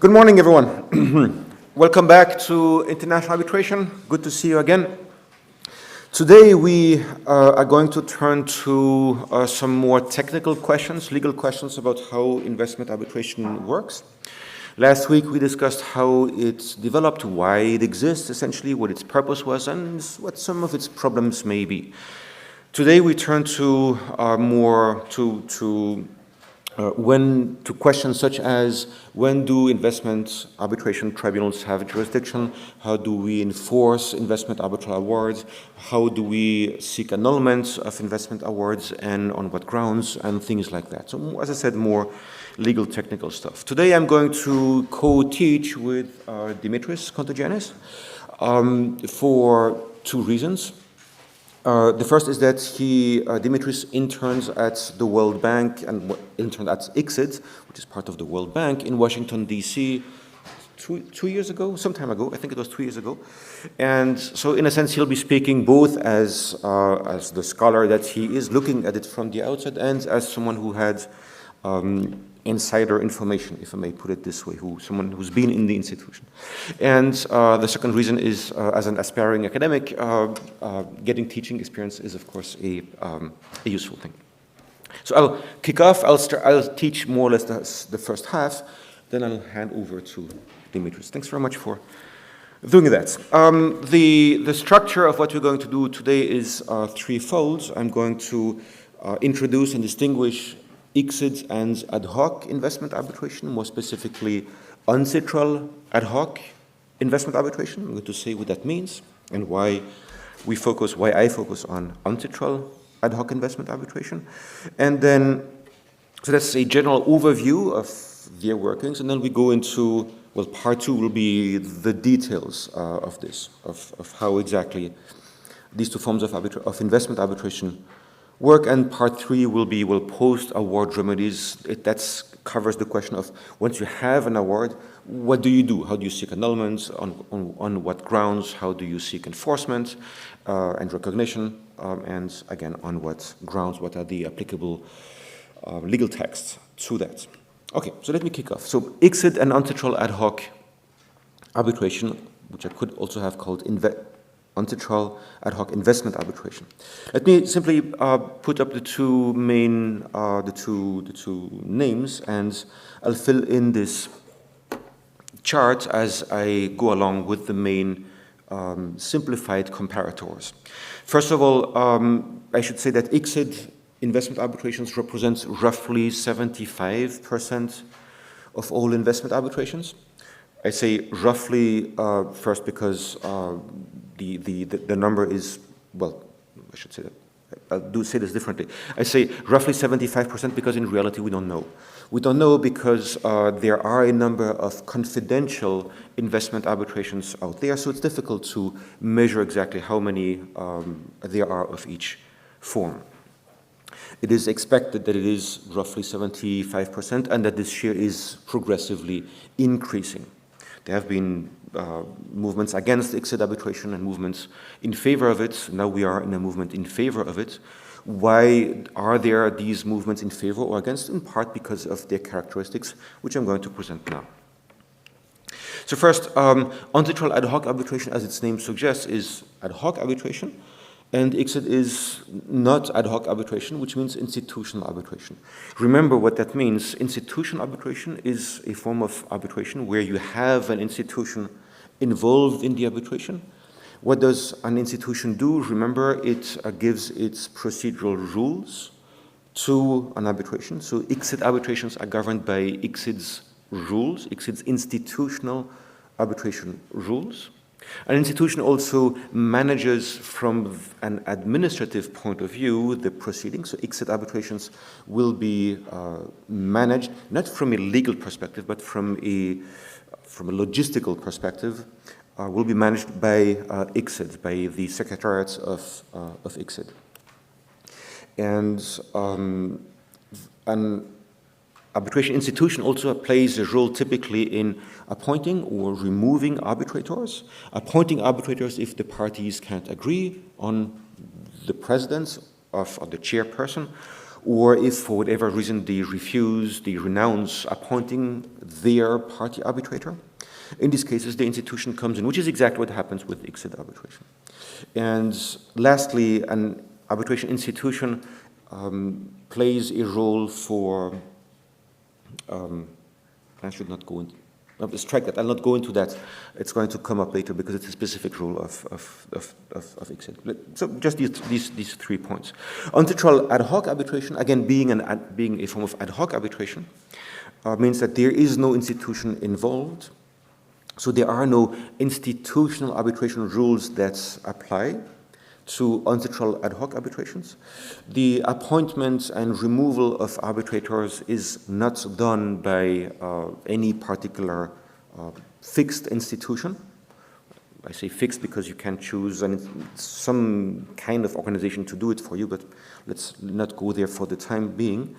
Good morning, everyone. Welcome back to International Arbitration. Good to see you again. Today we are going to turn to some more technical questions, legal questions about how investment arbitration works. Last week we discussed how it developed, why it exists, essentially, what its purpose was, and what some of its problems may be. Today we turn to questions such as when do investment arbitration tribunals have jurisdiction, how do we enforce investment arbitral awards, how do we seek annulment of investment awards and on what grounds, and things like that. So as I said, more legal technical stuff. Today I'm going to co-teach with Dimitris Kontogiannis for two reasons. The first is that Dimitris interns at the World Bank and interned at ICSID, which is part of the World Bank, in Washington, D.C. two years ago, some time ago. I think it was 2 years ago. And so in a sense, he'll be speaking both as the scholar that he is, looking at it from the outside, and as someone who had insider information, if I may put it this way, someone who's been in the institution. And the second reason is, as an aspiring academic, getting teaching experience is, of course, a useful thing. So I'll kick off. I'll teach more or less the first half, then I'll hand over to Dimitris. Thanks very much for doing that. The structure of what we're going to do today is threefold. I'm going to introduce and distinguish ICSID and ad hoc investment arbitration, more specifically uncitral ad hoc investment arbitration. I'm going to say what that means and why I focus on uncitral ad hoc investment arbitration. And then, so that's a general overview of their workings, and then we go into, well, part two will be the details of this, of how exactly these two forms of investment arbitration work, and part three will be, post-award remedies. That covers the question of, once you have an award, what do you do? How do you seek annulment? On what grounds? How do you seek enforcement and recognition? And again, on what grounds? What are the applicable legal texts to that? Okay, so let me kick off. So ICSID and uncitral ad hoc arbitration, which I could also have called uncitral ad hoc investment arbitration. Let me simply put up the two main, the two names, and I'll fill in this chart as I go along with the main simplified comparators. First of all, I should say that ICSID investment arbitrations represents roughly 75% of all investment arbitrations. I say roughly first because the number is, well, I should say that. I'll say this differently. I say roughly 75% because in reality we don't know. We don't know because there are a number of confidential investment arbitrations out there, so it's difficult to measure exactly how many there are of each form. It is expected that it is roughly 75% and that this share is progressively increasing. There have been movements against ICSID arbitration and movements in favor of it. Now we are in a movement in favor of it. Why are there these movements in favor or against? In part because of their characteristics, which I'm going to present now. So first, uncitral ad hoc arbitration, as its name suggests, is ad hoc arbitration. And ICSID is not ad hoc arbitration, which means institutional arbitration. Remember what that means. Institutional arbitration is a form of arbitration where you have an institution involved in the arbitration. What does an institution do? Remember, it gives its procedural rules to an arbitration. So ICSID arbitrations are governed by ICSID's rules, ICSID's institutional arbitration rules. An institution also manages from an administrative point of view the proceedings. So ICSID arbitrations will be managed not from a legal perspective, but from a logistical perspective, will be managed by ICSID, by the secretariats of ICSID. And an arbitration institution also plays a role typically in appointing or removing arbitrators. Appointing arbitrators if the parties can't agree on the president or the chairperson, or if for whatever reason they refuse, they renounce appointing their party arbitrator. In these cases, the institution comes in, which is exactly what happens with ICSID arbitration. And lastly, an arbitration institution plays a role for, I should not go into, strike that, I'll not go into that. It's going to come up later because it's a specific rule of ICSID. So just these 3 points. Arbitral ad hoc arbitration, again, being a form of ad hoc arbitration, means that there is no institution involved. So there are no institutional arbitration rules that apply to arbitral ad hoc arbitrations. The appointment and removal of arbitrators is not done by any particular fixed institution. I say fixed because you can choose some kind of organization to do it for you, but let's not go there for the time being.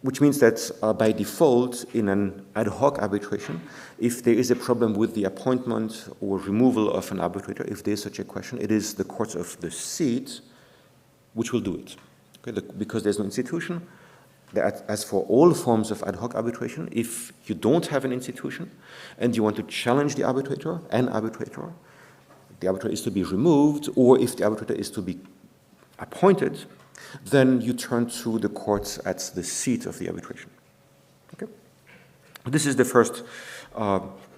Which means that by default, in an ad hoc arbitration, if there is a problem with the appointment or removal of an arbitrator, if there is such a question, it is the courts of the seat which will do it. Okay? Because there's no institution. As for all forms of ad hoc arbitration, if you don't have an institution and you want to challenge the arbitrator, the arbitrator is to be removed, or if the arbitrator is to be appointed, then you turn to the courts at the seat of the arbitration. Okay? This is the first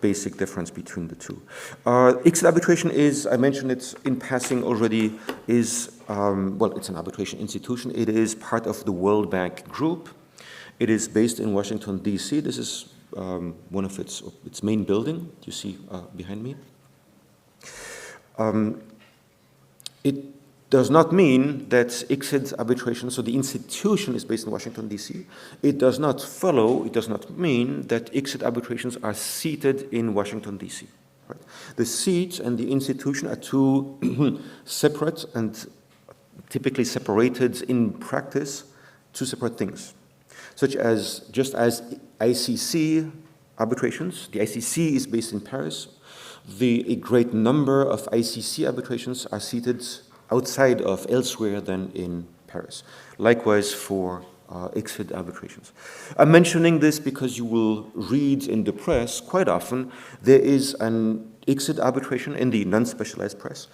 basic difference between the two. ICSID arbitration is, I mentioned it in passing already, is, well, it's an arbitration institution. It is part of the World Bank Group. It is based in Washington, D.C. This is one of its main building, you see behind me. It does not mean that ICSID arbitration, so the institution is based in Washington, D.C. It does not mean that ICSID arbitrations are seated in Washington, D.C. Right? The seat and the institution are two separate and typically separated in practice, two separate things. Such as, just as ICC arbitrations, the ICC is based in Paris, a great number of ICC arbitrations are seated outside of elsewhere than in Paris. Likewise for ICSID arbitrations. I'm mentioning this because you will read in the press quite often there is an ICSID arbitration in the non-specialized press,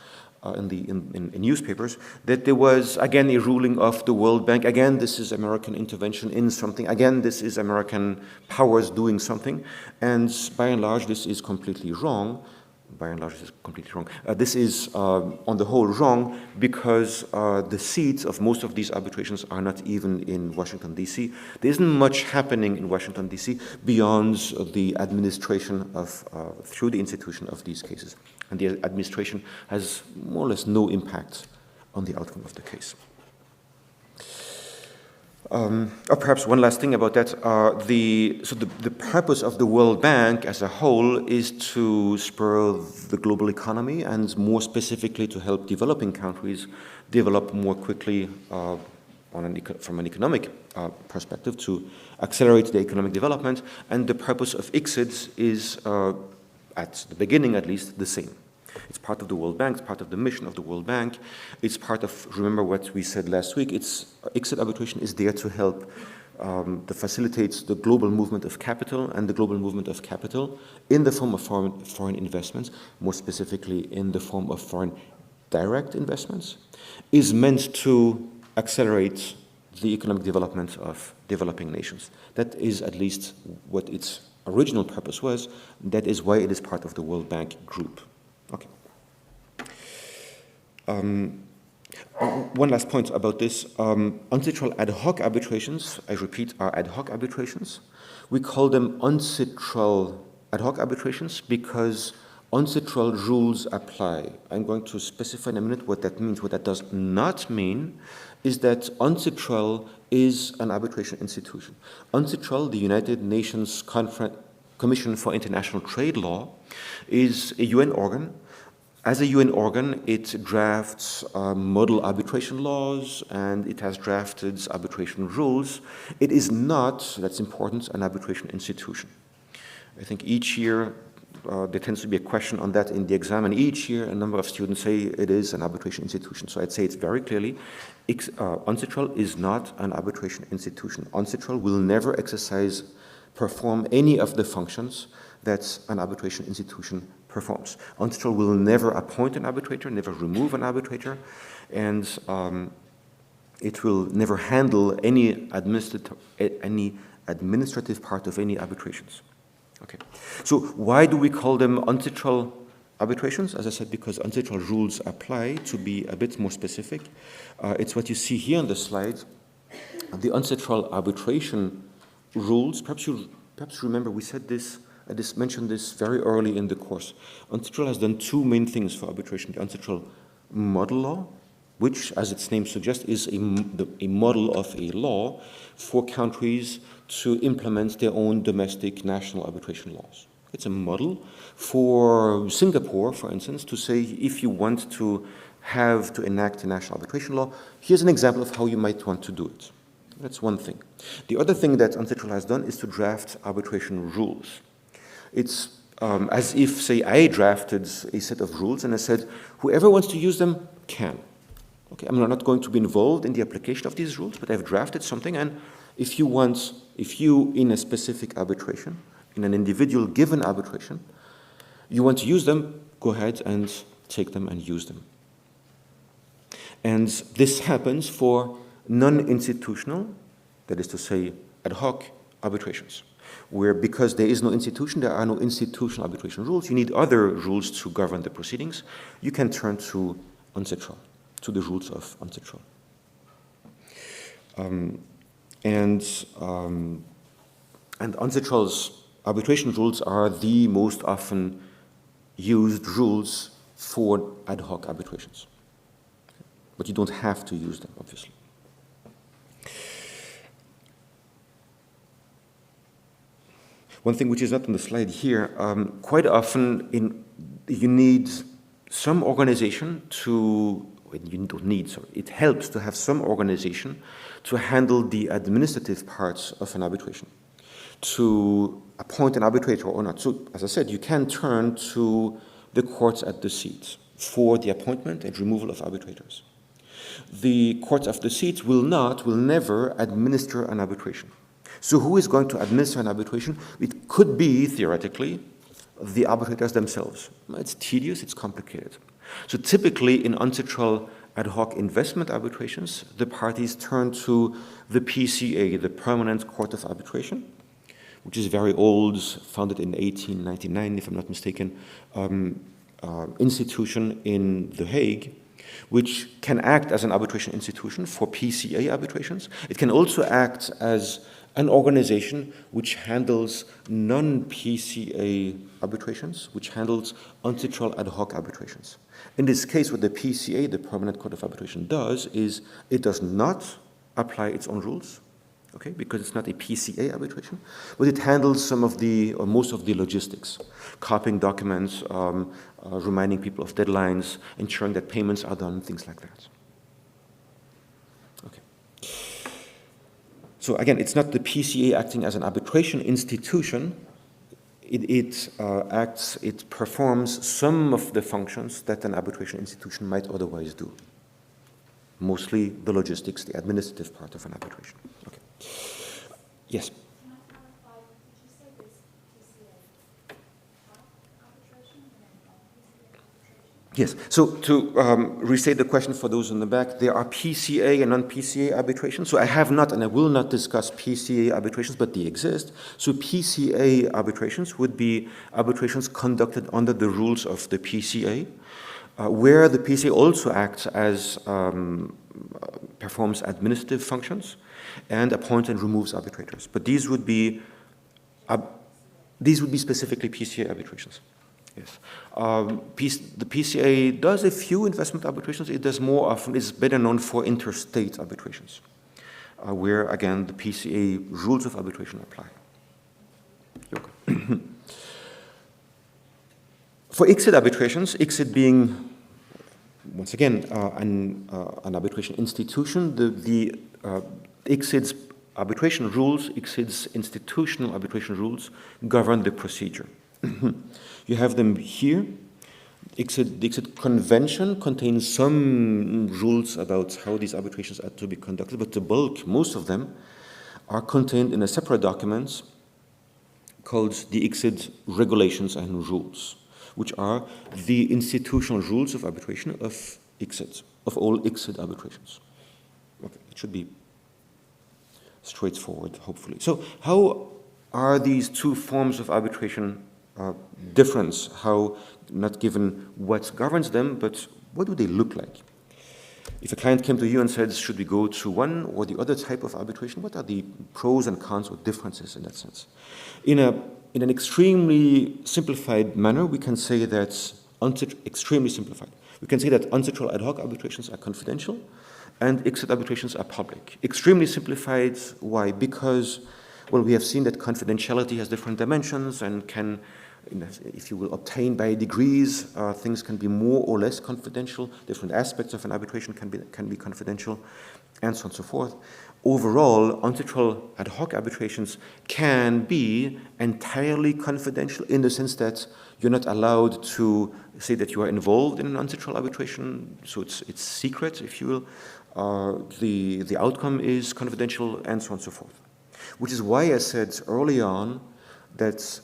in newspapers, that there was again a ruling of the World Bank. Again, this is American intervention in something. Again, this is American powers doing something. And by and large, this is completely wrong. This is, on the whole, wrong because the seats of most of these arbitrations are not even in Washington, D.C. There isn't much happening in Washington, D.C. beyond the administration through the institution of these cases. And the administration has more or less no impact on the outcome of the case. Or perhaps one last thing about that. The purpose of the World Bank as a whole is to spur the global economy and more specifically to help developing countries develop more quickly from an economic perspective, to accelerate the economic development. And the purpose of ICSID is, at the beginning at least, the same. It's part of the World Bank, it's part of the mission of the World Bank. It's part of, remember what we said last week, ICSID arbitration is there to help facilitate the global movement of capital, and the global movement of capital in the form of foreign investments, more specifically in the form of foreign direct investments, is meant to accelerate the economic development of developing nations. That is at least what its original purpose was. That is why it is part of the World Bank Group. Okay. One last point about this. UNCITRAL ad hoc arbitrations, I repeat, are ad hoc arbitrations. We call them UNCITRAL ad hoc arbitrations because UNCITRAL rules apply. I'm going to specify in a minute what that means. What that does not mean is that UNCITRAL is an arbitration institution. UNCITRAL, the United Nations Commission for International Trade Law, is a UN organ. As a UN organ, it drafts model arbitration laws, and it has drafted arbitration rules. It is not, that's important, an arbitration institution. I think each year there tends to be a question on that in the exam, and each year a number of students say it is an arbitration institution. So I'd say it's very clearly, UNCITRAL is not an arbitration institution. UNCITRAL will never perform any of the functions that an arbitration institution performs. UNCITRAL will never appoint an arbitrator, never remove an arbitrator, and it will never handle any administrative part of any arbitrations. Okay. So why do we call them UNCITRAL arbitrations? As I said, because UNCITRAL rules apply. To be a bit more specific, it's what you see here on the slide. The UNCITRAL arbitration rules, perhaps you remember we said this, I just mentioned this very early in the course. UNCITRAL has done two main things for arbitration. The UNCITRAL model law, which, as its name suggests, is a model of a law for countries to implement their own domestic national arbitration laws. It's a model for Singapore, for instance, to say if you want to enact a national arbitration law, here's an example of how you might want to do it. That's one thing. The other thing that UNCITRAL has done is to draft arbitration rules. It's as if, say, I drafted a set of rules and I said, whoever wants to use them can. Okay, I'm not going to be involved in the application of these rules, but I've drafted something, and if you in a specific arbitration, in an individual given arbitration, you want to use them, go ahead and take them and use them. And this happens for non-institutional, that is to say, ad hoc arbitrations, where because there is no institution, there are no institutional arbitration rules, you need other rules to govern the proceedings, you can turn to UNCITRAL, to the rules of UNCITRAL. And UNCITRAL's arbitration rules are the most often used rules for ad hoc arbitrations. But you don't have to use them, obviously. One thing which is not on the slide here, quite often you need some organization to, you don't need, sorry, it helps to have some organization to handle the administrative parts of an arbitration, to appoint an arbitrator or not. So, as I said, you can turn to the courts at the seat for the appointment and removal of arbitrators. The courts of the seat will never administer an arbitration. So who is going to administer an arbitration? It could be, theoretically, the arbitrators themselves. It's tedious, it's complicated. So typically in UNCITRAL ad hoc investment arbitrations, the parties turn to the PCA, the Permanent Court of Arbitration, which is very old, founded in 1899, if I'm not mistaken, institution in The Hague, which can act as an arbitration institution for PCA arbitrations. It can also act as an organization which handles non-PCA arbitrations, which handles UNCITRAL ad hoc arbitrations. In this case, what the PCA, the Permanent Court of Arbitration, does is it does not apply its own rules, okay, because it's not a PCA arbitration, but it handles some of the, or most of the logistics, copying documents, reminding people of deadlines, ensuring that payments are done, things like that. Okay. So again, it's not the PCA acting as an arbitration institution. It performs some of the functions that an arbitration institution might otherwise do. Mostly the logistics, the administrative part of an arbitration. Okay. Yes? Can I clarify, did you say this PCA arbitration and then non-PCA arbitration? Yes. So to restate the question for those in the back, there are PCA and non-PCA arbitrations. So I have not and I will not discuss PCA arbitrations, but they exist. So PCA arbitrations would be arbitrations conducted under the rules of the PCA, where the PCA also acts as, performs administrative functions and appoints and removes arbitrators. But these would be specifically PCA arbitrations. Yes. The PCA does a few investment arbitrations. It does more often, it's better known for interstate arbitrations, where, again, the PCA rules of arbitration apply. Okay. For ICSID arbitrations, ICSID being, once again, an arbitration institution, the ICSID's arbitration rules, ICSID's institutional arbitration rules govern the procedure. You have them here. The ICSID convention contains some rules about how these arbitrations are to be conducted, but the bulk, most of them, are contained in a separate document called the ICSID Regulations and Rules, which are the institutional rules of arbitration of ICSID, of all ICSID arbitrations. Okay, it should be straightforward, hopefully. So how are these two forms of arbitration different? How, not given what governs them, but what do they look like? If a client came to you and said, should we go to one or the other type of arbitration, what are the pros and cons or differences in that sense? In an extremely simplified manner, we can say that, extremely simplified, we can say that unsexual ad hoc arbitrations are confidential and ICSID arbitrations are public. Extremely simplified, why? Because, well, we have seen that confidentiality has different dimensions and can, if you will, obtain by degrees. Things can be more or less confidential. Different aspects of an arbitration can be confidential, and so on and so forth. Overall, unsexual ad hoc arbitrations can be entirely confidential in the sense that you're not allowed to say that you are involved in an unsexual arbitration, so it's secret, if you will. The outcome is confidential, and so on and so forth. Which is why I said early on that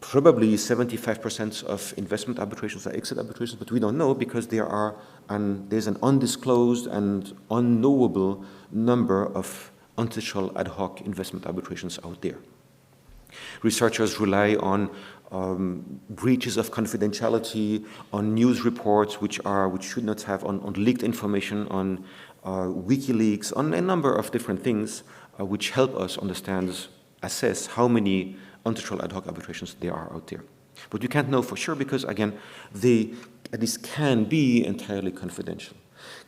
probably 75% of investment arbitrations are ICSID arbitrations, but we don't know because there's an undisclosed and unknowable number of unsexual ad hoc investment arbitrations out there. Researchers rely on breaches of confidentiality, on news reports which should not have, on leaked information, on WikiLeaks, on a number of different things which help us assess how many unsexual ad hoc arbitrations there are out there. But you can't know for sure because, again, they at least can be entirely confidential.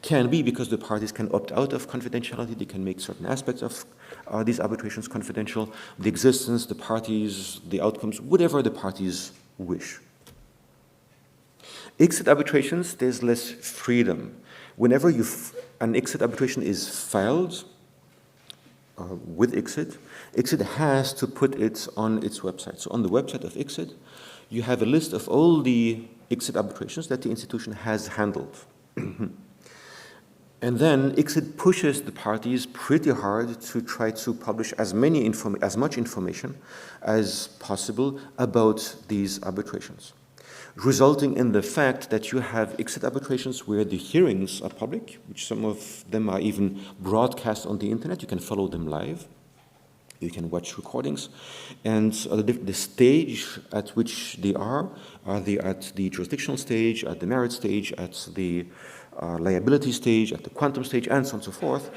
Can be because the parties can opt out of confidentiality, they can make certain aspects of these arbitrations confidential, the existence, the parties, the outcomes, whatever the parties wish. ICSID arbitrations, there's less freedom. Whenever an ICSID arbitration is filed with ICSID, ICSID has to put it on its website. So on the website of ICSID, you have a list of all the ICSID arbitrations that the institution has handled. And then ICSID pushes the parties pretty hard to try to publish as much information as possible about these arbitrations, resulting in the fact that you have ICSID arbitrations where the hearings are public, which some of them are even broadcast on the internet. You can follow them live. You can watch recordings. And the stage at which they are they at the jurisdictional stage, at the merit stage, at the liability stage, at the quantum stage, and so on and so forth,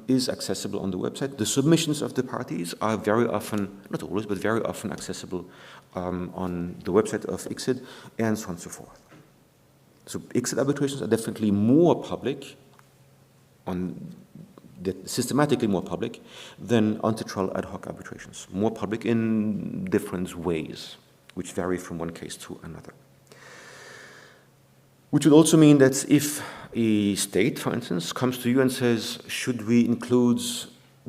is accessible on the website. The submissions of the parties are very often, not always, but very often accessible on the website of ICSID, and so on and so forth. So ICSID arbitrations are definitely more public, systematically more public, than unsexual ad hoc arbitrations. More public in different ways, which vary from one case to another. Which would also mean that if a state, for instance, comes to you and says, we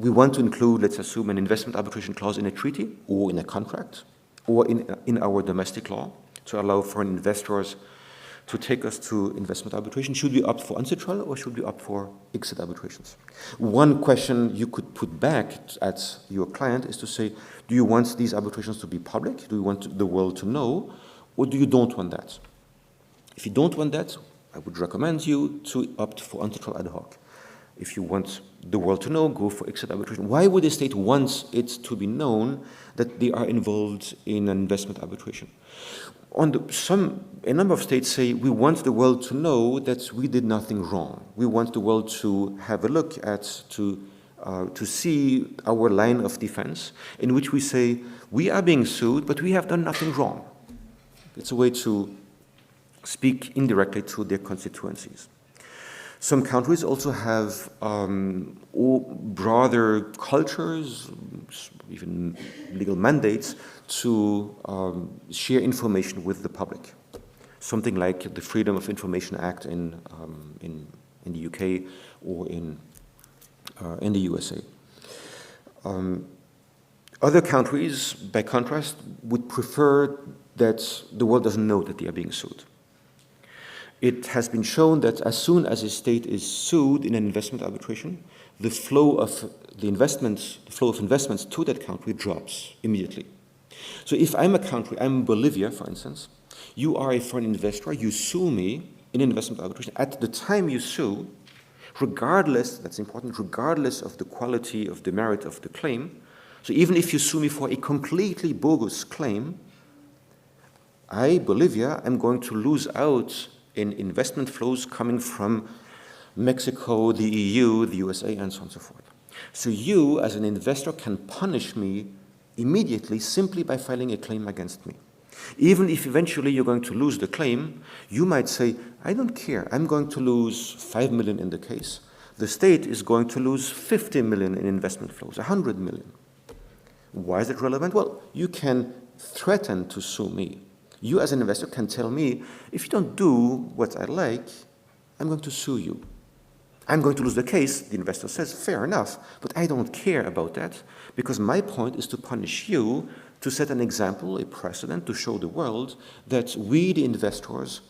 want to include, let's assume, an investment arbitration clause in a treaty or in a contract or in our domestic law to allow foreign investors to take us to investment arbitration, should we opt for unsexual or should we opt for ICSID arbitrations? One question you could put back at your client is to say, do you want these arbitrations to be public? Do you want the world to know? Or do you don't want that? If you don't want that, I would recommend you to opt for unsexual ad hoc. If you want the world to know, go for ICSID arbitration. Why would a state want it to be known that they are involved in an investment arbitration? A number of states say we want the world to know that we did nothing wrong. We want the world to have a look at, to see our line of defense in which we say we are being sued, but we have done nothing wrong. It's a way to speak indirectly to their constituencies. Some countries also have broader cultures, even legal mandates to share information with the public. Something like the Freedom of Information Act in the UK or in the USA. Other countries, by contrast, would prefer that the world doesn't know that they are being sued. It has been shown that as soon as a state is sued in an investment arbitration, the flow of investments to that country drops immediately. So if I'm a country, I'm Bolivia, for instance, you are a foreign investor, you sue me in investment arbitration. At the time you sue, regardless, that's important, regardless of the quality of the merit of the claim, so even if you sue me for a completely bogus claim, I, Bolivia, am going to lose out in investment flows coming from Mexico, the EU, the USA, and so on and so forth. So you, as an investor, can punish me immediately simply by filing a claim against me. Even if eventually you're going to lose the claim, you might say, I don't care, I'm going to lose 5 million in the case. The state is going to lose 50 million in investment flows, 100 million. Why is it relevant? Well, you can threaten to sue me. You as an investor can tell me, if you don't do what I like, I'm going to sue you. I'm going to lose the case, the investor says, fair enough, but I don't care about that because my point is to punish you, to set an example, a precedent, to show the world that we, the investors,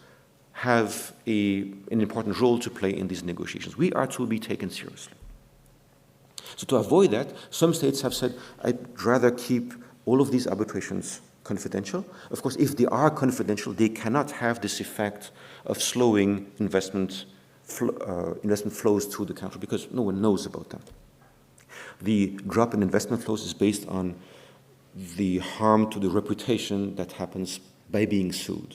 have an important role to play in these negotiations. We are to be taken seriously. So to avoid that, some states have said, I'd rather keep all of these arbitrations confidential. Of course, if they are confidential, they cannot have this effect of slowing investment flows to the country because no one knows about them. The drop in investment flows is based on the harm to the reputation that happens by being sued.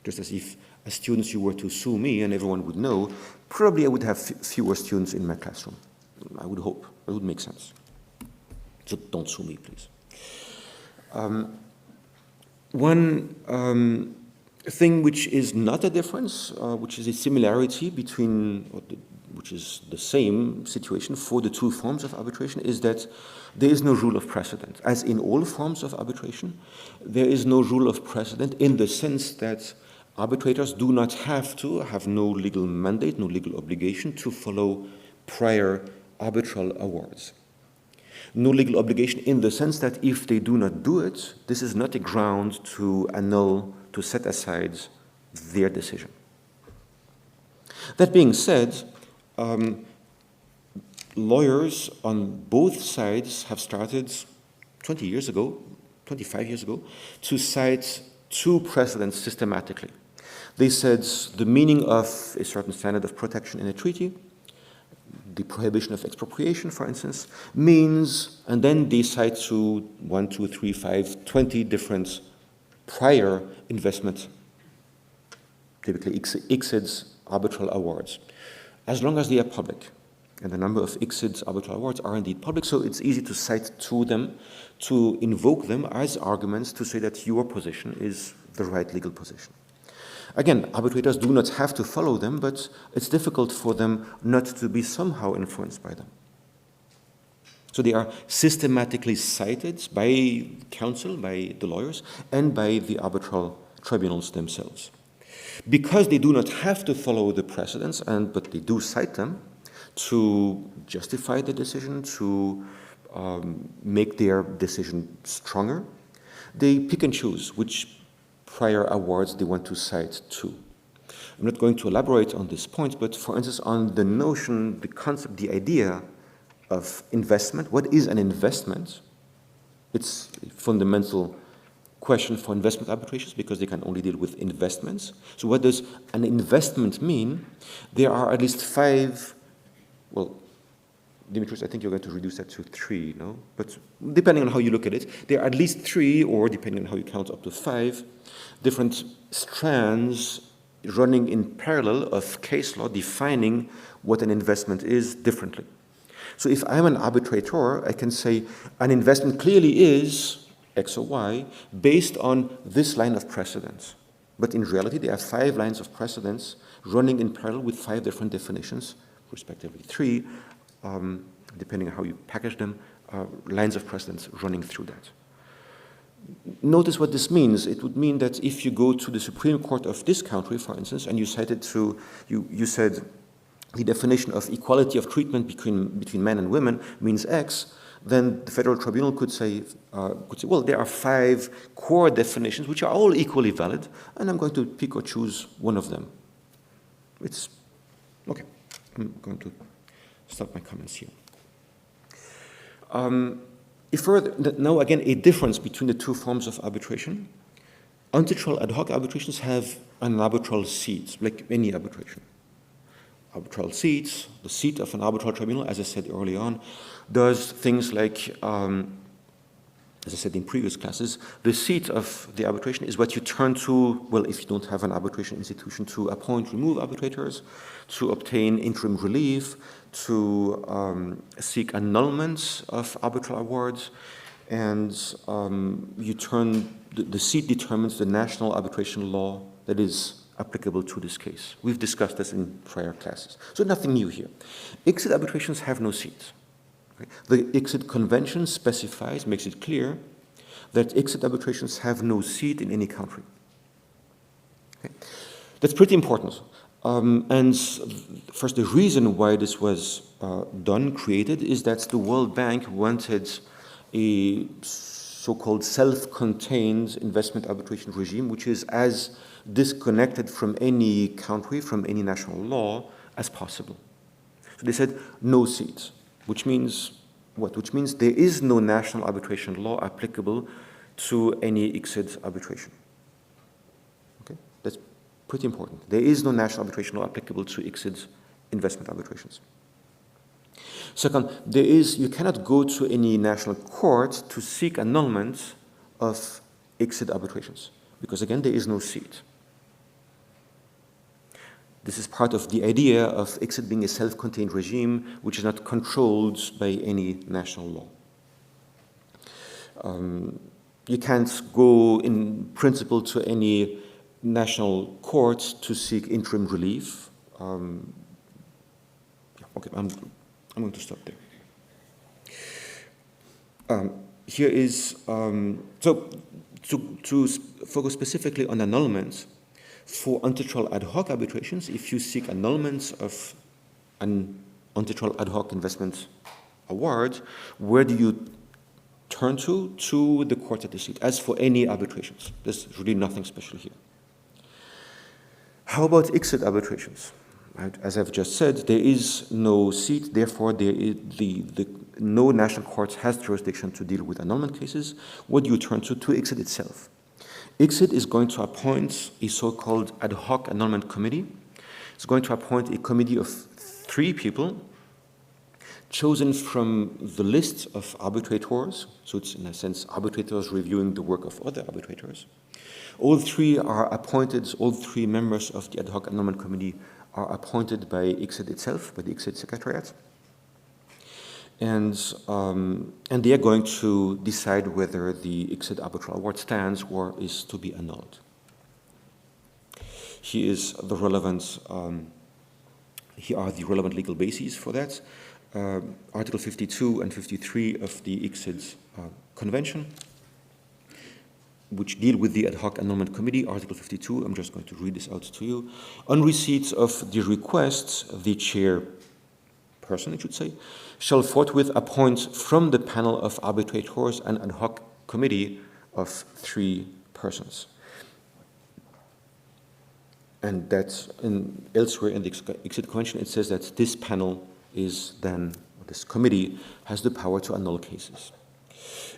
Just as if, as students, you were to sue me and everyone would know, probably I would have fewer students in my classroom. I would hope. It would make sense. So don't sue me, please. One thing which is not a difference, which is a similarity between, which is the same situation for the two forms of arbitration, is that there is no rule of precedent. As in all forms of arbitration, there is no rule of precedent in the sense that arbitrators do not have no legal mandate, no legal obligation to follow prior arbitral awards. No legal obligation in the sense that if they do not do it, this is not a ground to annul, to set aside their decision. That being said, lawyers on both sides have started 20 years ago, 25 years ago, to cite two precedents systematically. They said the meaning of a certain standard of protection in a treaty, the prohibition of expropriation, for instance, means, and then they cite to 1, 2, 3, 5, 20 different prior investment, typically ICSIDs, arbitral awards, as long as they are public. And the number of ICSIDs arbitral awards are indeed public, so it's easy to cite to them, to invoke them as arguments to say that your position is the right legal position. Again, arbitrators do not have to follow them, but it's difficult for them not to be somehow influenced by them. So they are systematically cited by counsel, by the lawyers, and by the arbitral tribunals themselves. Because they do not have to follow the precedents, but they do cite them to justify the decision, to make their decision stronger, they pick and choose which prior awards they want to cite to. I'm not going to elaborate on this point, but for instance, on the notion, the concept, the idea of investment, what is an investment? It's a fundamental question for investment arbitrations because they can only deal with investments. So what does an investment mean? There are at least 5, well, Dimitris, I think you're going to reduce that to 3, no? But depending on how you look at it, there are at least 3, or depending on how you count, up to 5, different strands running in parallel of case law defining what an investment is differently. So if I'm an arbitrator, I can say an investment clearly is X or Y based on this line of precedence. But in reality, there are 5 lines of precedence running in parallel with 5 different definitions, respectively 3, depending on how you package them, lines of precedence running through that. Notice what this means. It would mean that if you go to the Supreme Court of this country, for instance, and you cited to, you said the definition of equality of treatment between men and women means X, then the Federal Tribunal could say, well, there are 5 core definitions which are all equally valid, and I'm going to pick or choose one of them. It's okay. I'm going to stop my comments here. Now again, a difference between the 2 forms of arbitration. Arbitral ad hoc arbitrations have an arbitral seat, like any arbitration. Arbitral seats, the seat of an arbitral tribunal, as I said early on, does things like, as I said in previous classes, the seat of the arbitration is what you turn to, well, if you don't have an arbitration institution, to appoint, remove arbitrators, to obtain interim relief, to seek annulments of arbitral awards, and the seat determines the national arbitration law that is applicable to this case. We've discussed this in prior classes. So nothing new here. ICSID arbitrations have no seat. Okay? The ICSID Convention specifies, makes it clear, that ICSID arbitrations have no seat in any country. Okay? That's pretty important. And first, the reason why this was created, is that the World Bank wanted a so-called self-contained investment arbitration regime, which is as disconnected from any country, from any national law as possible. So they said no seats, which means what? Which means there is no national arbitration law applicable to any ICSID arbitration. Okay, that's pretty important. There is no national arbitration law applicable to ICSID investment arbitrations. Second, you cannot go to any national court to seek annulment of ICSID arbitrations, because again, there is no seat. This is part of the idea of ICSID being a self-contained regime which is not controlled by any national law. You can't go in principle to any national court to seek interim relief. Okay, I'm going to stop there. Here is, so to focus specifically on annulments, for antitrust ad hoc arbitrations, if you seek annulments of an antitrust ad hoc investment award, where do you turn to? To the court at the seat, as for any arbitrations. There's really nothing special here. How about ICSID arbitrations? Right? As I've just said, there is no seat, therefore no national court has jurisdiction to deal with annulment cases. What do you turn to? To ICSID itself. ICSID is going to appoint a so-called ad hoc annulment committee. It's going to appoint a committee of 3 people chosen from the list of arbitrators. So it's, in a sense, arbitrators reviewing the work of other arbitrators. All 3 are appointed, all 3 members of the ad hoc annulment committee are appointed by ICSID itself, by the ICSID Secretariat. And they are going to decide whether the ICSID arbitral award stands or is to be annulled. Here are the relevant legal bases for that. Article 52 and 53 of the ICSID Convention, which deal with the ad hoc annulment committee. Article 52, I'm just going to read this out to you. On receipt of the request, the chairperson, I should say, shall forthwith appoint from the panel of arbitrators an ad hoc committee of 3 persons. And that's elsewhere in the ICSID Convention, it says that this panel is then, this committee has the power to annul cases.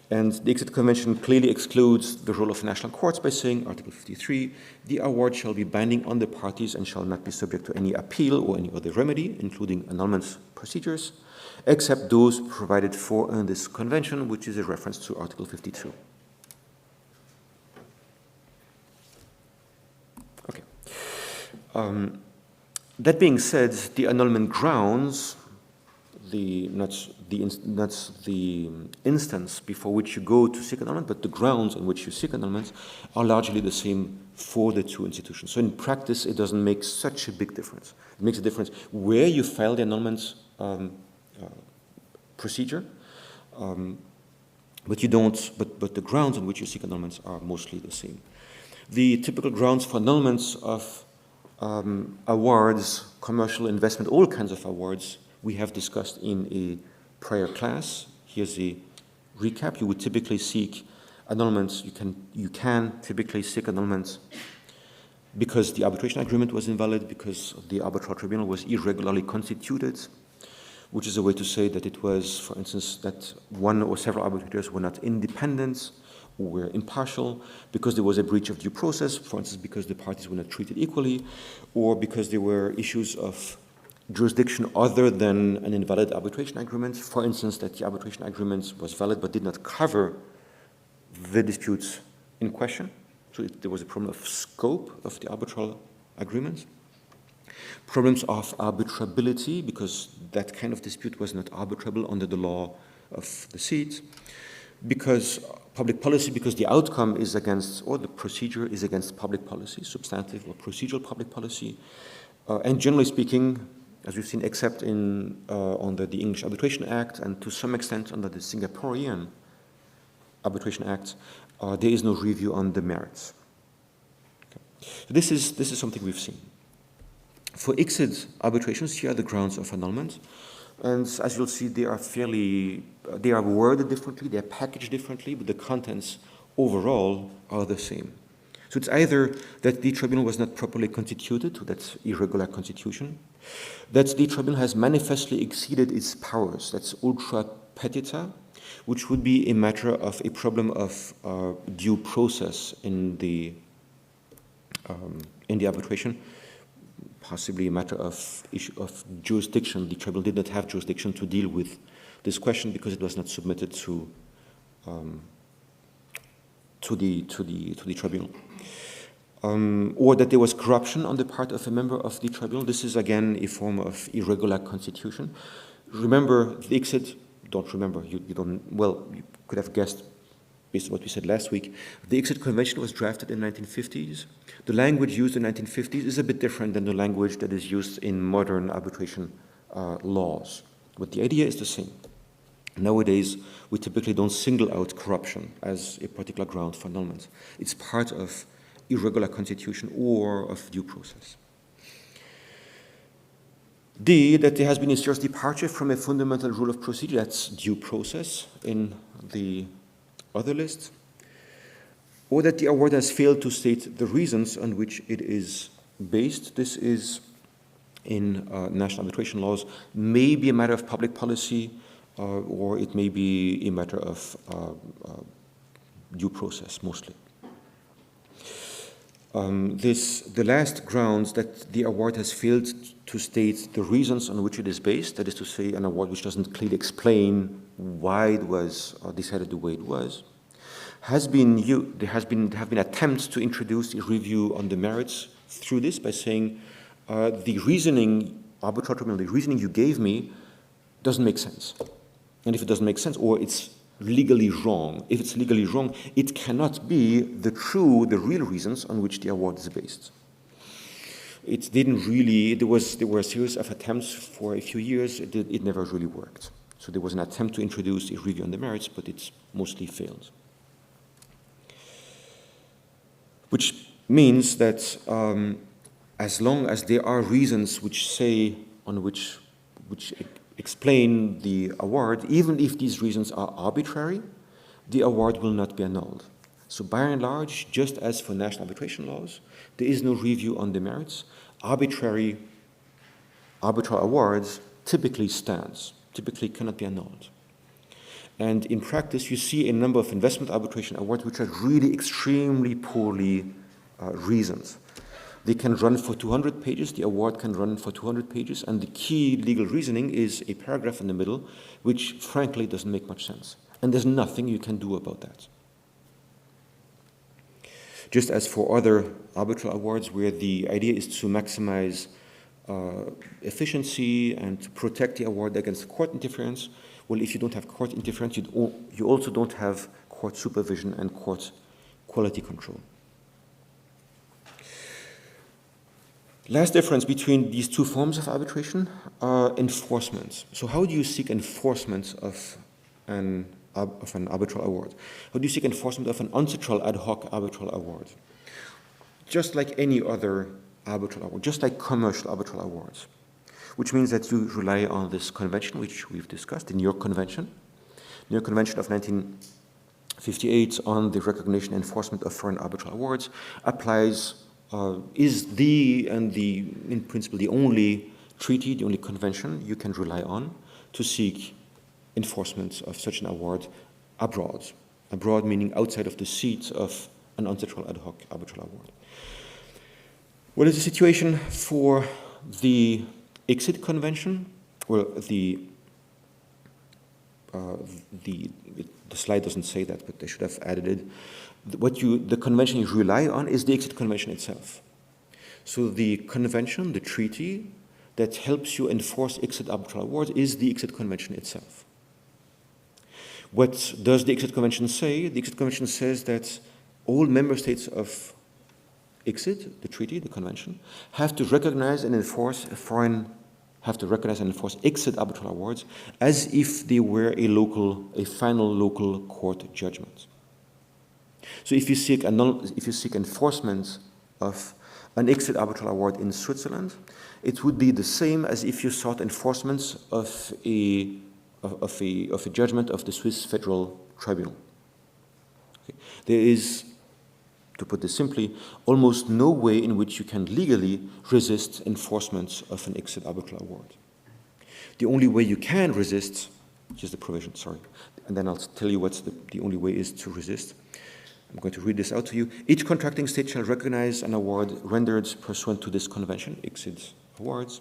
And the ICSID Convention clearly excludes the role of national courts by saying, Article 53, the award shall be binding on the parties and shall not be subject to any appeal or any other remedy, including annulment procedures, except those provided for in this convention, which is a reference to Article 52. Okay. That being said, the annulment grounds, not the instance before which you go to seek annulment, but the grounds on which you seek annulment are largely the same for the 2 institutions. So in practice, it doesn't make such a big difference. It makes a difference where you file the annulment procedure, but the grounds on which you seek annulments are mostly the same. The typical grounds for annulments of awards, commercial investment, all kinds of awards, we have discussed in a prior class. here's the recap. You would typically seek annulments. You can typically seek annulments because the arbitration agreement was invalid, because the arbitral tribunal was irregularly constituted, which is a way to say that it was, for instance, that one or several arbitrators were not independent or were impartial, because there was a breach of due process, for instance, because the parties were not treated equally, or because there were issues of jurisdiction other than an invalid arbitration agreement, for instance, that the arbitration agreement was valid but did not cover the disputes in question. So there was a problem of scope of the arbitral agreement. Problems of arbitrability, because that kind of dispute was not arbitrable under the law of the seat. Because public policy, because the outcome is against, or the procedure is against public policy, substantive or procedural public policy. And generally speaking, as we've seen, except under the English Arbitration Act and to some extent under the Singaporean Arbitration Act, there is no review on the merits. Okay. So this is something we've seen. For ICSID arbitrations, here are the grounds of annulment. And as you'll see, they are worded differently, they are packaged differently, but the contents overall are the same. So it's either that the tribunal was not properly constituted, so that's irregular constitution, that the tribunal has manifestly exceeded its powers, that's ultra petita, which would be a matter of a problem of due process in the arbitration, possibly a matter of issue of jurisdiction. The tribunal did not have jurisdiction to deal with this question because it was not submitted to the tribunal. Or that there was corruption on the part of a member of the tribunal. This is again a form of irregular constitution. Remember, the ICSID, don't remember, you don't, well, you could have guessed based on what we said last week. The ICSID Convention was drafted in the 1950s. The language used in the 1950s is a bit different than the language that is used in modern arbitration laws. But the idea is the same. Nowadays, we typically don't single out corruption as a particular ground for annulment. It's part of irregular constitution or of due process. D, that there has been a serious departure from a fundamental rule of procedure, that's due process in the other list, or that the award has failed to state the reasons on which it is based. This is in national arbitration laws, may be a matter of public policy, or it may be a matter of due process, mostly. The last grounds that the award has failed to state the reasons on which it is based, that is to say, an award which doesn't clearly explain why it was decided the way it was, have been attempts to introduce a review on the merits through this by saying the reasoning, arbitral tribunal, the reasoning you gave me doesn't make sense. And if it doesn't make sense, or it's legally wrong, if it's legally wrong, it cannot be the real reasons on which the award is based. It didn't really, there were a series of attempts for a few years, it never really worked. So there was an attempt to introduce a review on the merits, but it's mostly failed. Which means that as long as there are reasons which explain the award, even if these reasons are arbitrary, the award will not be annulled. So by and large, just as for national arbitration laws, there is no review on the merits. Arbitral awards typically cannot be annulled. And in practice, you see a number of investment arbitration awards which are really extremely poorly reasoned. They can run for 200 pages, the award can run for 200 pages, and the key legal reasoning is a paragraph in the middle, which frankly doesn't make much sense. And there's nothing you can do about that. Just as for other arbitral awards where the idea is to maximize efficiency and to protect the award against court interference, well, if you don't have court interference, you also don't have court supervision and court quality control. Last difference between these two forms of arbitration are enforcement. So how do you seek enforcement of an arbitral award? How do you seek enforcement of an unsatural ad hoc arbitral award? Just like any other arbitral award, just like commercial arbitral awards, which means that you rely on this convention, which we've discussed, in your convention, New York Convention of 1958 on the recognition and enforcement of foreign arbitral awards applies, is in principle, the only treaty, the only convention you can rely on to seek enforcement of such an award abroad. Abroad meaning outside of the seat of an ancestral ad hoc arbitral award. What is the situation for the ICSID convention? Well, the slide doesn't say that, but they should have added it. The convention you rely on is the ICSID convention itself. So the convention, the treaty that helps you enforce ICSID arbitral awards is the ICSID convention itself. What does the ICSID convention say? The ICSID convention says that all member states of ICSID, the treaty, the convention, have to recognize and enforce ICSID arbitral awards as if they were a final local court judgment. So if you seek enforcement of an ICSID arbitral award in Switzerland, it would be the same as if you sought enforcement of a judgment of the Swiss Federal Tribunal. Okay. There is, to put this simply, almost no way in which you can legally resist enforcement of an ICSID arbitral award. The only way you can resist, here's the provision, sorry, and then I'll tell you what the only way is to resist. I'm going to read this out to you. Each contracting state shall recognize an award rendered pursuant to this convention, ICSID awards,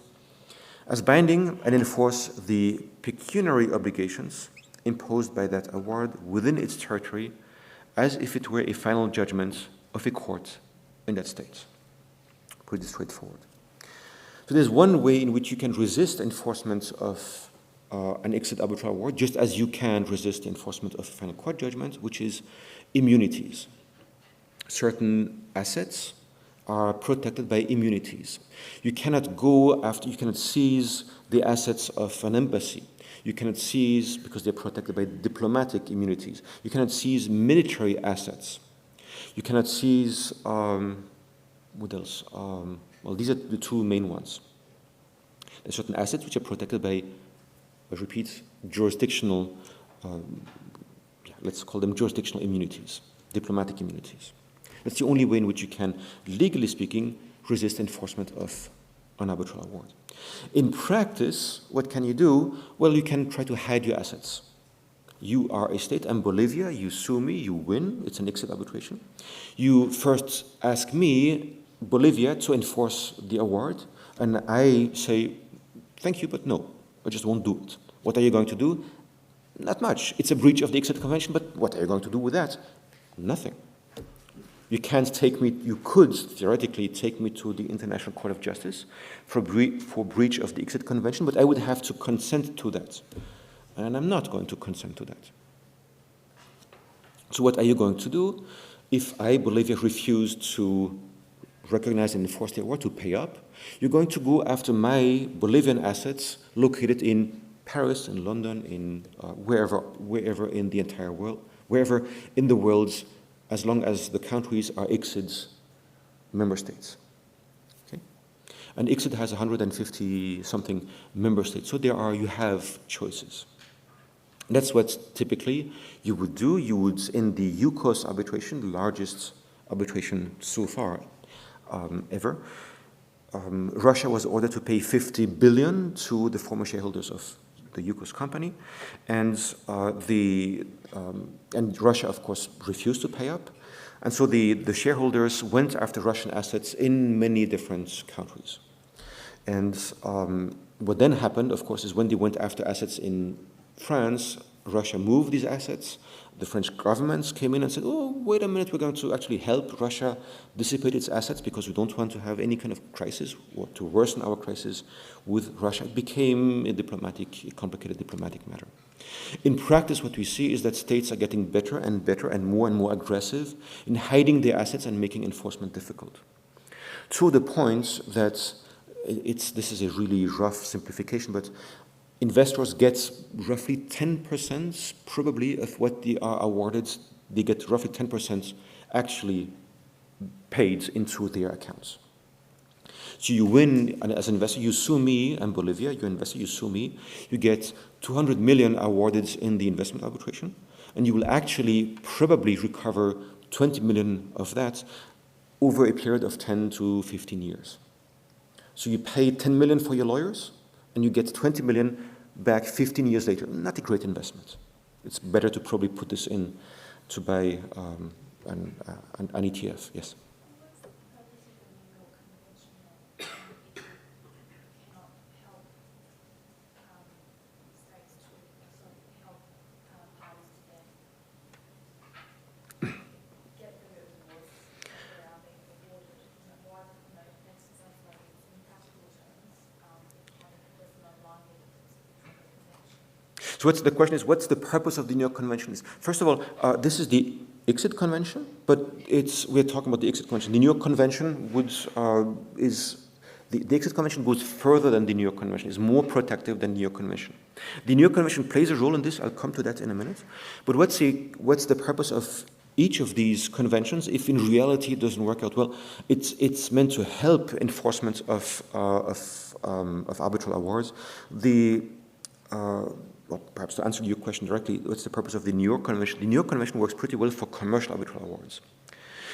as binding and enforce the pecuniary obligations imposed by that award within its territory as if it were a final judgment of a court in that state. Pretty straightforward. So there's one way in which you can resist enforcement of an ICSID arbitral award, just as you can resist the enforcement of a final court judgment, which is immunities. Certain assets are protected by immunities. You cannot seize the assets of an embassy. You cannot seize, because they're protected by diplomatic immunities. You cannot seize military assets. You cannot seize, what else? Well, these are the two main ones. There are certain assets which are protected by, I repeat, jurisdictional, let's call them jurisdictional immunities, diplomatic immunities. That's the only way in which you can, legally speaking, resist enforcement of an arbitral award. In practice, what can you do? Well, you can try to hide your assets. You are a state, I'm Bolivia, you sue me, you win, it's an ICSID arbitration. You first ask me, Bolivia, to enforce the award, and I say, thank you, but no, I just won't do it. What are you going to do? Not much. It's a breach of the ICSID convention, but what are you going to do with that? Nothing. You can't take me, you could theoretically take me to the International Court of Justice for breach of the ICSID convention, but I would have to consent to that. And I'm not going to consent to that. So what are you going to do? If I, Bolivia, refuse to recognize and enforce the award, to pay up, you're going to go after my Bolivian assets located in Paris, in London, in wherever in the entire world, wherever in the world, as long as the countries are ICSID's member states. Okay? And ICSID has 150-something member states, so you have choices. That's what typically you would do. You would, in the UCOS arbitration, the largest arbitration so far ever, Russia was ordered to pay 50 billion to the former shareholders of the UCOS company, and Russia, of course, refused to pay up, and so the shareholders went after Russian assets in many different countries. And what then happened, of course, is when they went after assets in France, Russia moved these assets. The French governments came in and said, oh, wait a minute, we're going to actually help Russia dissipate its assets because we don't want to have any kind of crisis or to worsen our crisis with Russia. It became a complicated diplomatic matter. In practice, what we see is that states are getting better and more aggressive in hiding their assets and making enforcement difficult. To the point that this is a really rough simplification, but investors get roughly 10% probably of what they are awarded. They get roughly 10% actually paid into their accounts. So you win, and as an investor, you sue me, and Bolivia, you're an investor, you sue me, you get 200 million awarded in the investment arbitration, and you will actually probably recover 20 million of that over a period of 10 to 15 years. So you pay 10 million for your lawyers, and you get 20 million back 15 years later. Not a great investment. It's better to probably put this in to buy an ETF, yes. What's the purpose of the New York Convention then? If it cannot help states to sort of help parties to then get the awards that they are being awarded. Why, for instance, I feel like it's in practical terms, it doesn't align with the convention. So the question is, what's the purpose of the New York Convention? First of all, this is the ICSID Convention, but we're talking about the ICSID Convention. The New York Convention the ICSID Convention goes further than the New York Convention, is more protective than the New York Convention. The New York Convention plays a role in this, I'll come to that in a minute. But what's the purpose of each of these conventions if in reality it doesn't work out well? It's meant to help enforcement of arbitral awards. Well, perhaps to answer your question directly, what's the purpose of the New York Convention? The New York Convention works pretty well for commercial arbitral awards.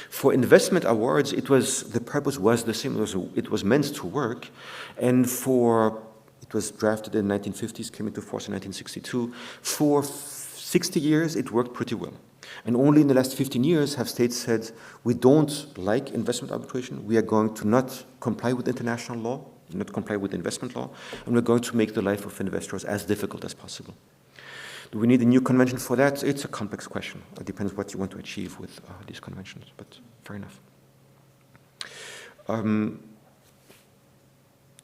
For investment awards, the purpose was the same. It was meant to work, and it was drafted in the 1950s, came into force in 1962. For 60 years, it worked pretty well. And only in the last 15 years have states said, we don't like investment arbitration, we are going to not comply with international law, not comply with investment law, and we're going to make the life of investors as difficult as possible. Do we need a new convention for that? It's a complex question. It depends what you want to achieve with these conventions, but fair enough.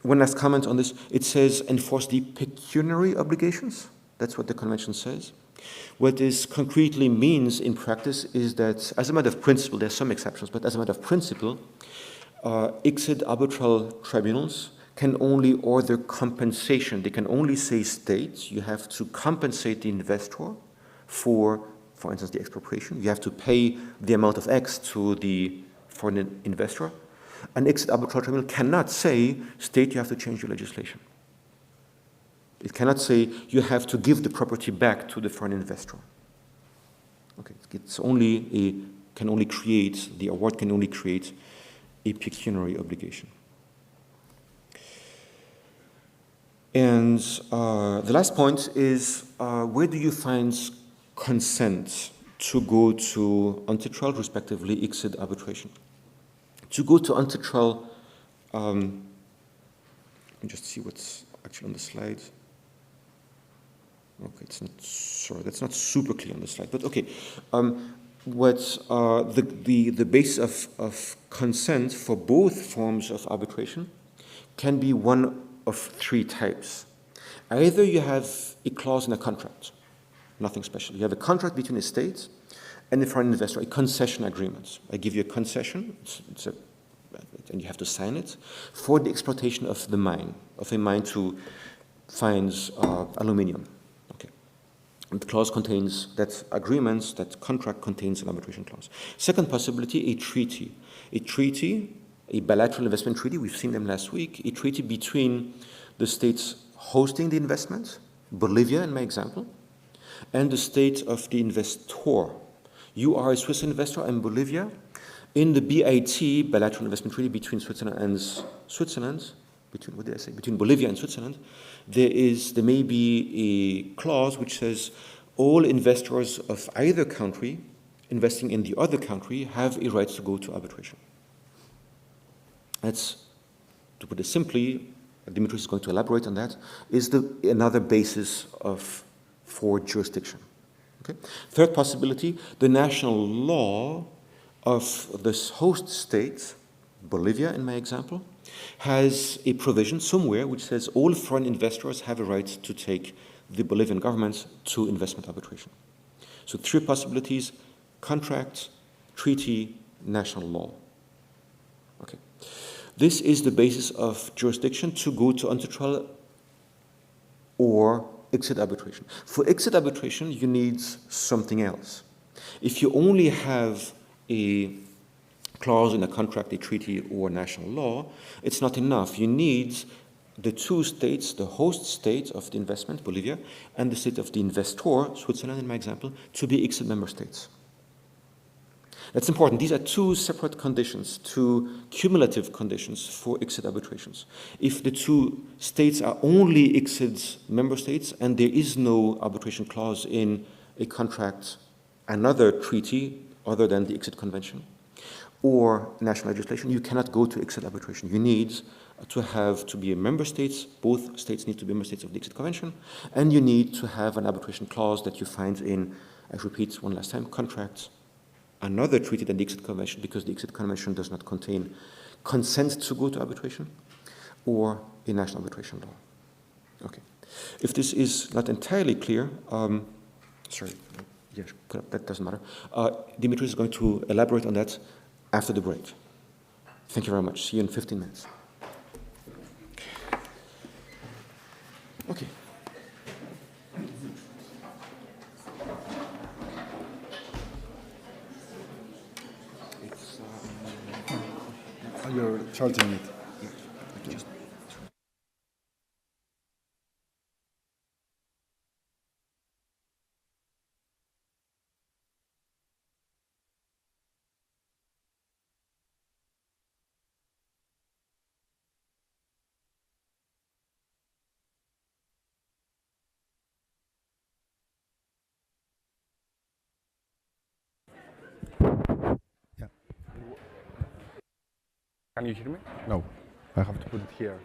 One last comment on this. It says enforce the pecuniary obligations. That's what the convention says. What this concretely means in practice is that, as a matter of principle, there are some exceptions, but as a matter of principle, ICSID arbitral tribunals can only order compensation. They can only say, states, you have to compensate the investor for instance, the expropriation. You have to pay the amount of X to the foreign investor. An ICSID arbitral tribunal cannot say, state, you have to change your legislation. It cannot say, you have to give the property back to the foreign investor. Okay, the award can only create a pecuniary obligation. And the last point is, where do you find consent to go to antitrial, respectively, ICSID arbitration? To go to antitrial, let me just see what's actually on the slide. Okay, that's not super clear on the slide, but okay. The basis of consent for both forms of arbitration can be one of three types. Either you have a clause in a contract, nothing special. You have a contract between a state and a foreign investor, a concession agreement. I give you a concession, and you have to sign it, for the exploitation of a mine to find aluminium. Okay. And the clause contains, that contract contains an arbitration clause. Second possibility, a treaty. A bilateral investment treaty, we've seen them last week, a treaty between the states hosting the investment, Bolivia in my example, and the state of the investor. You are a Swiss investor in Bolivia. In the BIT, bilateral investment treaty between between Bolivia and Switzerland, there may be a clause which says all investors of either country investing in the other country have a right to go to arbitration. That's, to put it simply, Dimitris is going to elaborate on that, is another basis for jurisdiction. Okay? Third possibility, the national law of this host state, Bolivia in my example, has a provision somewhere which says all foreign investors have a right to take the Bolivian government to investment arbitration. So three possibilities: contract, treaty, national law. Okay. This is the basis of jurisdiction to go to antitrial or ICSID arbitration. For ICSID arbitration, you need something else. If you only have a clause in a contract, a treaty, or national law, it's not enough. You need the two states, the host state of the investment, Bolivia, and the state of the investor, Switzerland in my example, to be ICSID member states. That's important. These are two separate conditions, two cumulative conditions for ICSID arbitrations. If the two states are only ICSID member states and there is no arbitration clause in a contract, another treaty other than the ICSID convention, or national legislation, you cannot go to ICSID arbitration. You need to be a member states, both states need to be member states of the ICSID convention, and you need to have an arbitration clause that you find in, I repeat one last time, contracts, another treaty than the ICSID convention, because the ICSID convention does not contain consent to go to arbitration, or a national arbitration law. Okay. If this is not entirely clear, sorry, yes, that doesn't matter. Dimitri is going to elaborate on that after the break. Thank you very much. See you in 15 minutes. Okay. You're charging it. Just Yeah. Can you hear me? No. I have to put it here.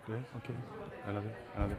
Yeah, okay. Another.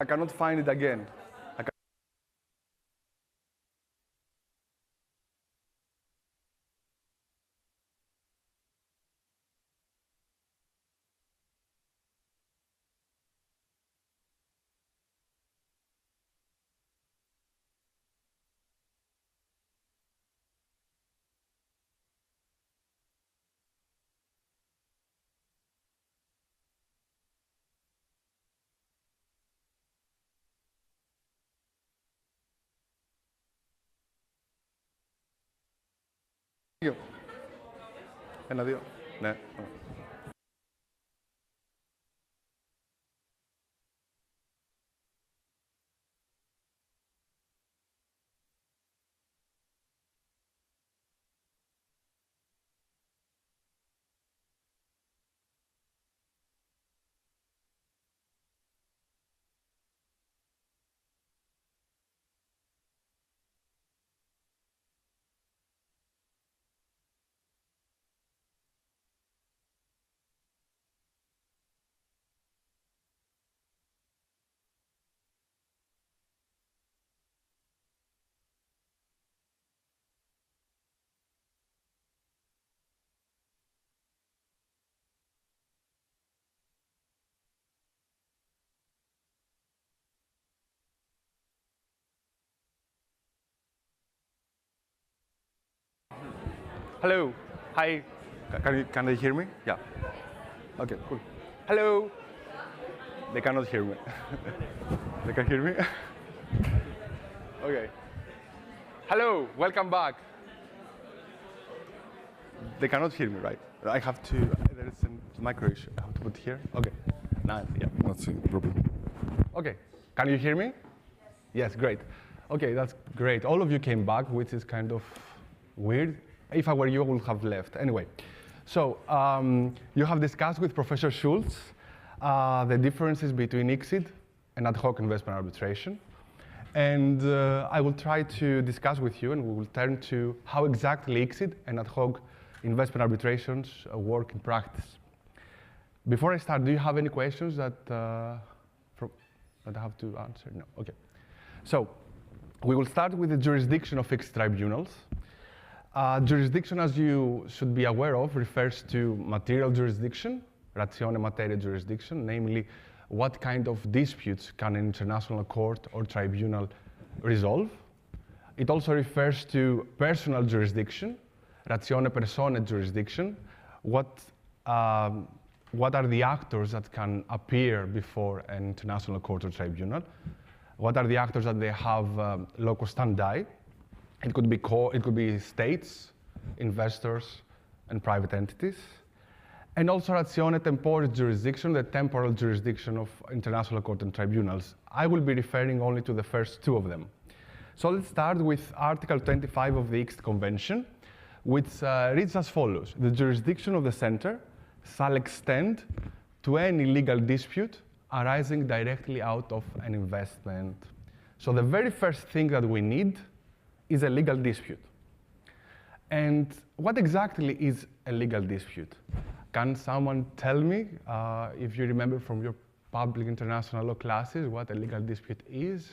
I cannot find it again. Io. Another. No. Hello. Hi. Can they hear me? Yeah. Okay, cool. Hello. They cannot hear me. They can hear me? Okay. Hello, welcome back. They cannot hear me, right? I have to, there is a micro issue. I have to put here. Okay. Nice, yeah. That's a problem. Okay, can you hear me? Yes, great. Okay, that's great. All of you came back, which is kind of weird. If I were you, I would have left. Anyway, so you have discussed with Professor Schultz the differences between ICSID and ad hoc investment arbitration. And I will try to discuss with you, and we will turn to how exactly ICSID and ad hoc investment arbitrations work in practice. Before I start, do you have any questions that I have to answer? No, okay. So we will start with the jurisdiction of fixed tribunals. Jurisdiction, as you should be aware of, refers to material jurisdiction, ratione materia jurisdiction, namely what kind of disputes can an international court or tribunal resolve. It also refers to personal jurisdiction, ratione personae jurisdiction, what are the actors that can appear before an international court or tribunal, what are the actors that they have locus standi. It could be states, investors, and private entities. And also ratione temporis jurisdiction, the temporal jurisdiction of international court and tribunals. I will be referring only to the first two of them. So let's start with Article 25 of the ICSID Convention, which reads as follows. The jurisdiction of the center shall extend to any legal dispute arising directly out of an investment. So the very first thing that we need is a legal dispute. And what exactly is a legal dispute? Can someone tell me, if you remember from your public international law classes, what a legal dispute is?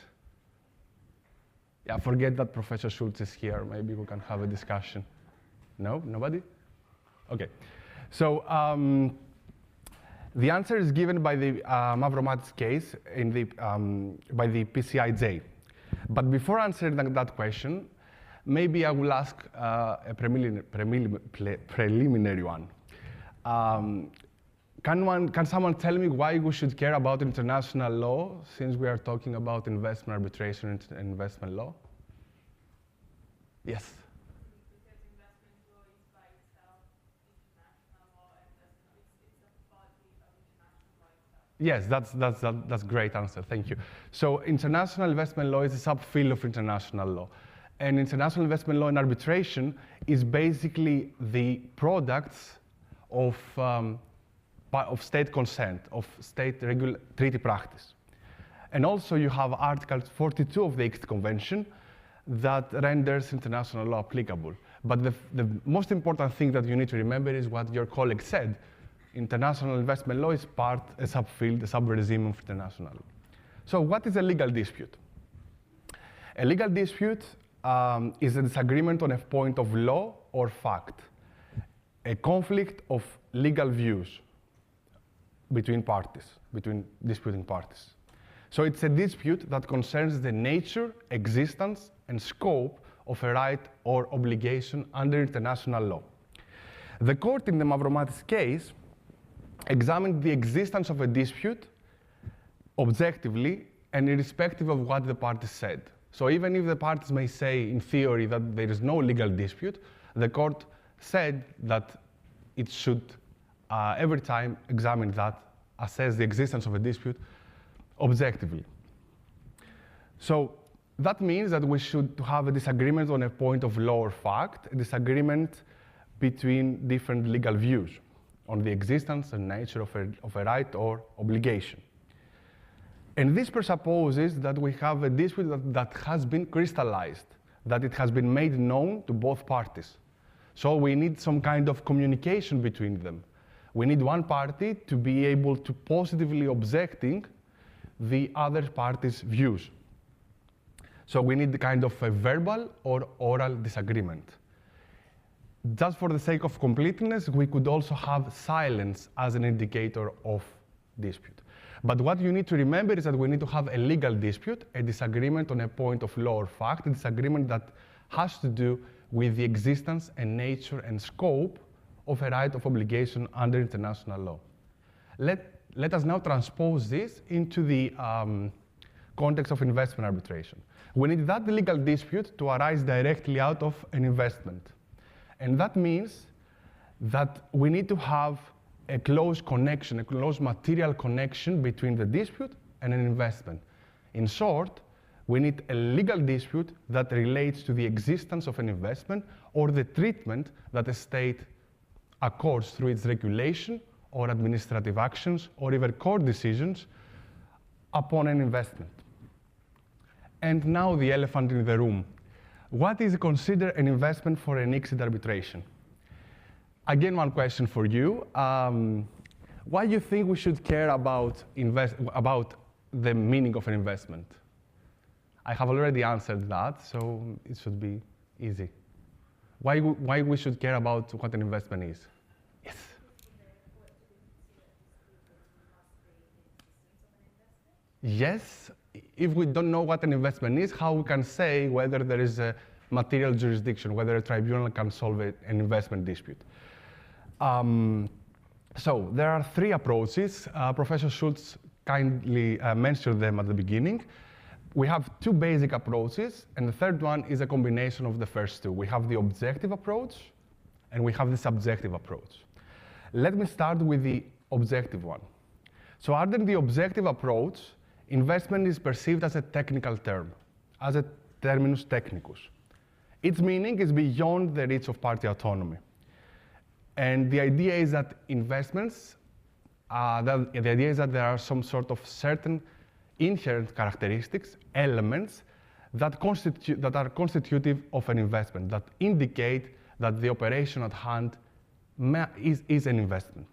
Yeah, forget that Professor Schultz is here. Maybe we can have a discussion. No? Nobody? Okay. So the answer is given by the Mavromatis case by the PCIJ. But before answering that question, maybe I will ask a preliminary one. Can someone tell me why we should care about international law, since we are talking about investment arbitration and investment law? Yes? Because investment law is by itself international law, and it's a body of international law itself. Yes, that's a great answer, thank you. So international investment law is a subfield of international law. And international investment law and arbitration is basically the products of state consent, of state treaty practice. And also you have Article 42 of the ICSID Convention that renders international law applicable. But the most important thing that you need to remember is what your colleague said. International investment law is a subfield, a sub-regime of international law. So what is a legal dispute? A legal dispute is a disagreement on a point of law or fact, a conflict of legal views between parties, between disputing parties. So it's a dispute that concerns the nature, existence, and scope of a right or obligation under international law. The court in the Mavromatis case examined the existence of a dispute objectively and irrespective of what the parties said. So even if the parties may say in theory that there is no legal dispute, the court said that it should every time examine that, assess the existence of a dispute objectively. So that means that we should have a disagreement on a point of law or fact, a disagreement between different legal views on the existence and nature of a right or obligation. And this presupposes that we have a dispute that has been crystallized, that it has been made known to both parties. So we need some kind of communication between them. We need one party to be able to positively objecting the other party's views. So we need kind of a verbal or oral disagreement. Just for the sake of completeness, we could also have silence as an indicator of dispute. But what you need to remember is that we need to have a legal dispute, a disagreement on a point of law or fact, a disagreement that has to do with the existence and nature and scope of a right of obligation under international law. Let us now transpose this into the context of investment arbitration. We need that legal dispute to arise directly out of an investment. And that means that we need to have a close connection, a close material connection between the dispute and an investment. In short, we need a legal dispute that relates to the existence of an investment or the treatment that a state accords through its regulation or administrative actions or even court decisions upon an investment. And now the elephant in the room. What is considered an investment for an ICSID arbitration? Again, one question for you. Why do you think we should care about the meaning of an investment? I have already answered that, so it should be easy. Why we should care about what an investment is? Yes? Yes. If we don't know what an investment is, how we can say whether there is a material jurisdiction, whether a tribunal can solve an investment dispute? So there are three approaches. Professor Schultz kindly mentioned them at the beginning. We have two basic approaches, and the third one is a combination of the first two. We have the objective approach, and we have the subjective approach. Let me start with the objective one. So under the objective approach, investment is perceived as a technical term, as a terminus technicus. Its meaning is beyond the reach of party autonomy. And the idea is that investments, the idea is that there are some sort of certain inherent characteristics, elements, that are constitutive of an investment, that indicate that the operation at hand is an investment.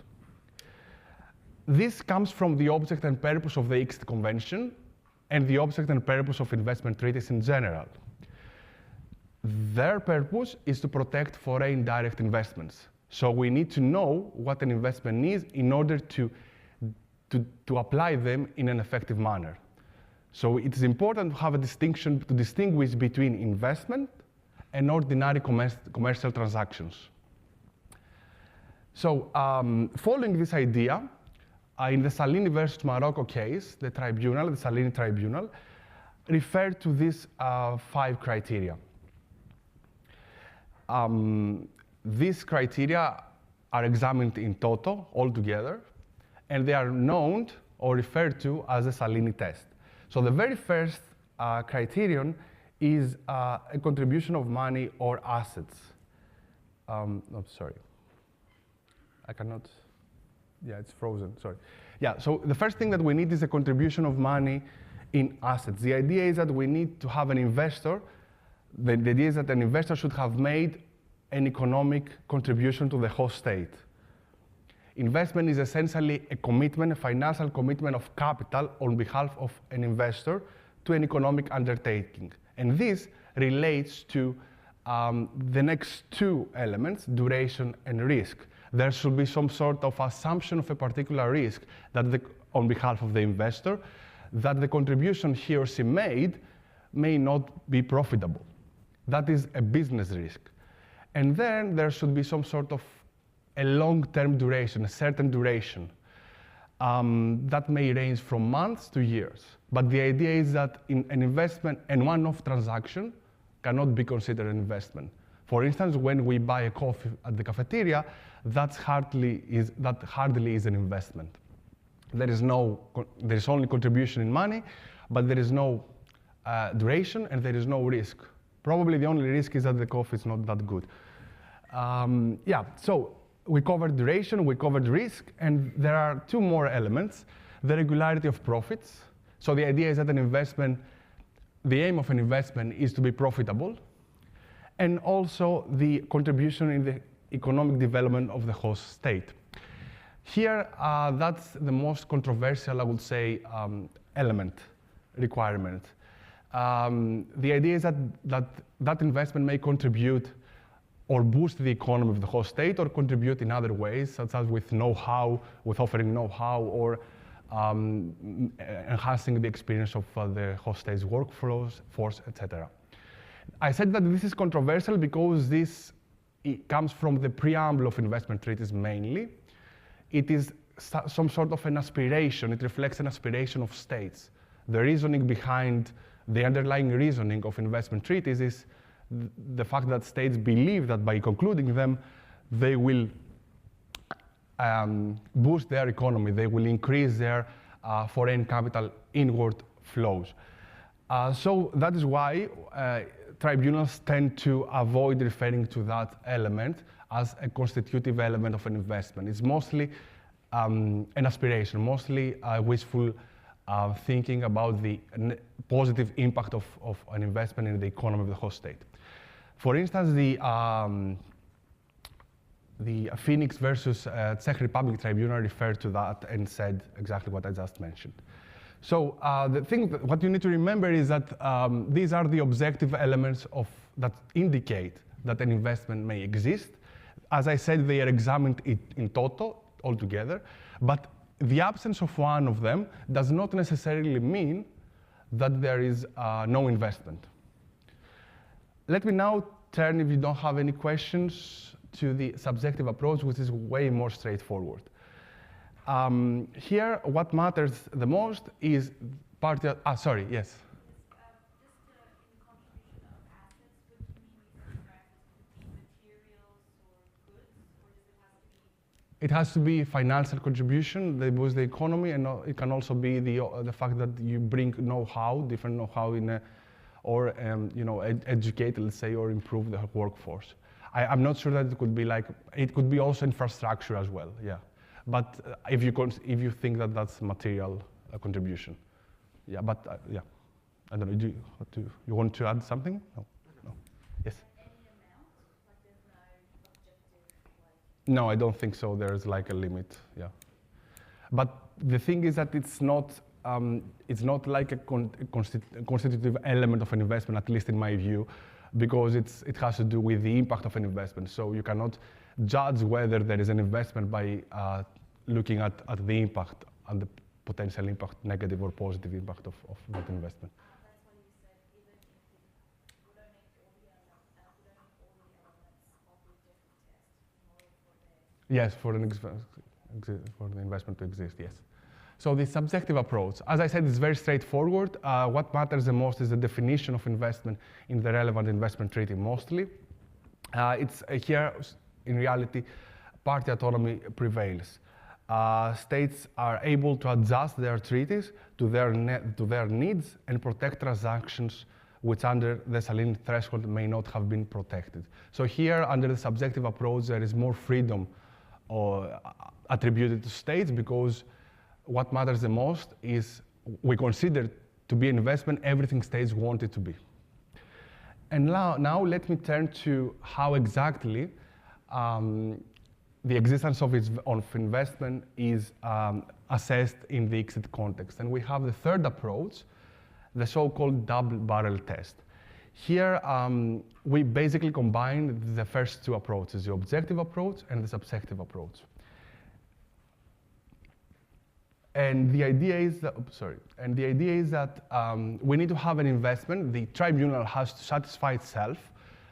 This comes from the object and purpose of the ICSID Convention and the object and purpose of investment treaties in general. Their purpose is to protect foreign direct investments. So we need to know what an investment is in order to apply them in an effective manner. So it is important to have a distinction, to distinguish between investment and ordinary commercial transactions. So following this idea, in the Salini versus Morocco case, the Salini tribunal, referred to these 5 criteria. These criteria are examined in toto altogether, and they are known or referred to as the Salini test. So the very first criterion is a contribution of money or assets. Sorry. I cannot, yeah, it's frozen, sorry. Yeah, so the first thing that we need is a contribution of money in assets. The idea is that we need to have an investor. The idea is that an investor should have made an economic contribution to the host state. Investment is essentially a commitment, a financial commitment of capital on behalf of an investor to an economic undertaking. And this relates to the next 2 elements, duration and risk. There should be some sort of assumption of a particular risk that on behalf of the investor, that the contribution he or she made may not be profitable. That is a business risk. And then there should be some sort of a long-term duration, a certain duration. That may range from months to years. But the idea is that in an investment and one-off transaction cannot be considered an investment. For instance, when we buy a coffee at the cafeteria, that hardly is an investment. There is only contribution in money, but there is no duration and there is no risk. Probably the only risk is that the coffee is not that good. Yeah, so we covered duration, we covered risk, and there are 2 more elements. The regularity of profits. So the idea is that the aim of an investment is to be profitable, and also the contribution in the economic development of the host state. Here, that's the most controversial, I would say, requirement. The idea is that investment may contribute or boost the economy of the host state, or contribute in other ways, such as with know-how, with offering know-how, or enhancing the experience of the host state's workforce, etc. I said that this is controversial because it comes from the preamble of investment treaties mainly. It is some sort of an aspiration. It reflects an aspiration of states. The reasoning behind the underlying reasoning of investment treaties is the fact that states believe that by concluding them, they will boost their economy. They will increase their foreign capital inward flows. So that is why tribunals tend to avoid referring to that element as a constitutive element of an investment. It's mostly an aspiration, mostly wishful thinking about the positive impact of an investment in the economy of the host state. For instance, the Phoenix versus Czech Republic tribunal referred to that and said exactly what I just mentioned. So what you need to remember is that these are the objective elements that indicate that an investment may exist. As I said, they are examined in total, altogether, but the absence of one of them does not necessarily mean that there is no investment. Let me now turn, if you don't have any questions, to the subjective approach, which is way more straightforward. Here, what matters the most is sorry, yes? Just in contribution of assets, what do you mean with materials or goods, or does it have to be? It has to be financial contribution that boosts the economy, and it can also be the fact that you bring know-how, different know-how or educate, let's say, or improve the workforce. I'm not sure that it could be it could be also infrastructure as well, yeah. But if you think that that's material contribution, yeah. But yeah, I don't know. You want to add something? No. Yes. Any amount? Like there's no objective? No, I don't think so. There's like a limit, yeah. But the thing is that it's not like a constitutive element of an investment, at least in my view, because it has to do with the impact of an investment. So you cannot. judge whether there is an investment by looking at the impact and the potential impact, negative or positive impact of that investment. That's why you said even if we don't need all the elements of the different tests in order for the... Yes, for the investment to exist, yes. So the subjective approach, as I said, is very straightforward. What matters the most is the definition of investment in the relevant investment treaty mostly. It's here, in reality, party autonomy prevails. States are able to adjust their treaties to their needs and protect transactions which under the Salini threshold may not have been protected. So here, under the subjective approach, there is more freedom attributed to states because what matters the most is we consider to be investment everything states want it to be. And now let me turn to how exactly the existence of investment is assessed in the ICSID context. And we have the third approach, the so-called double barrel test. Here, we basically combine the first two approaches, the objective approach and the subjective approach. And the idea is that, we need to have an investment. The tribunal has to satisfy itself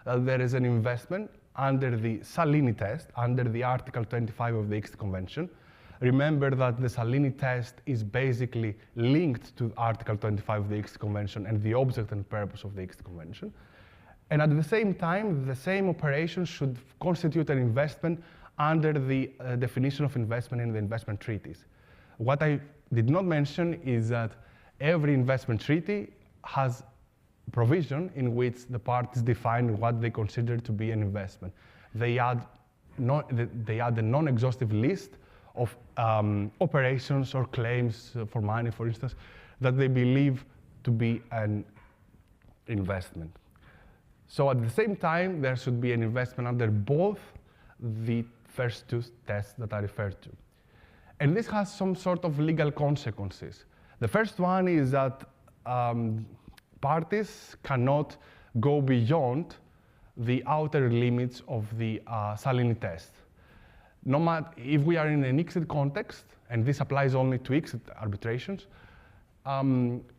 that there is an investment under the Salini test, under the Article 25 of the ICSID Convention. Remember that the Salini test is basically linked to Article 25 of the ICSID Convention and the object and purpose of the ICSID Convention. And at the same time, the same operation should constitute an investment under the definition of investment in the investment treaties. What I did not mention is that every investment treaty has provision in which the parties define what they consider to be an investment. They add a non-exhaustive list of operations or claims for money, for instance, that they believe to be an investment. So at the same time, there should be an investment under both the first two tests that I referred to. And this has some sort of legal consequences. The first one is that parties cannot go beyond the outer limits of the Salini test. No matter if we are in an ICSID context, and this applies only to ICSID arbitrations,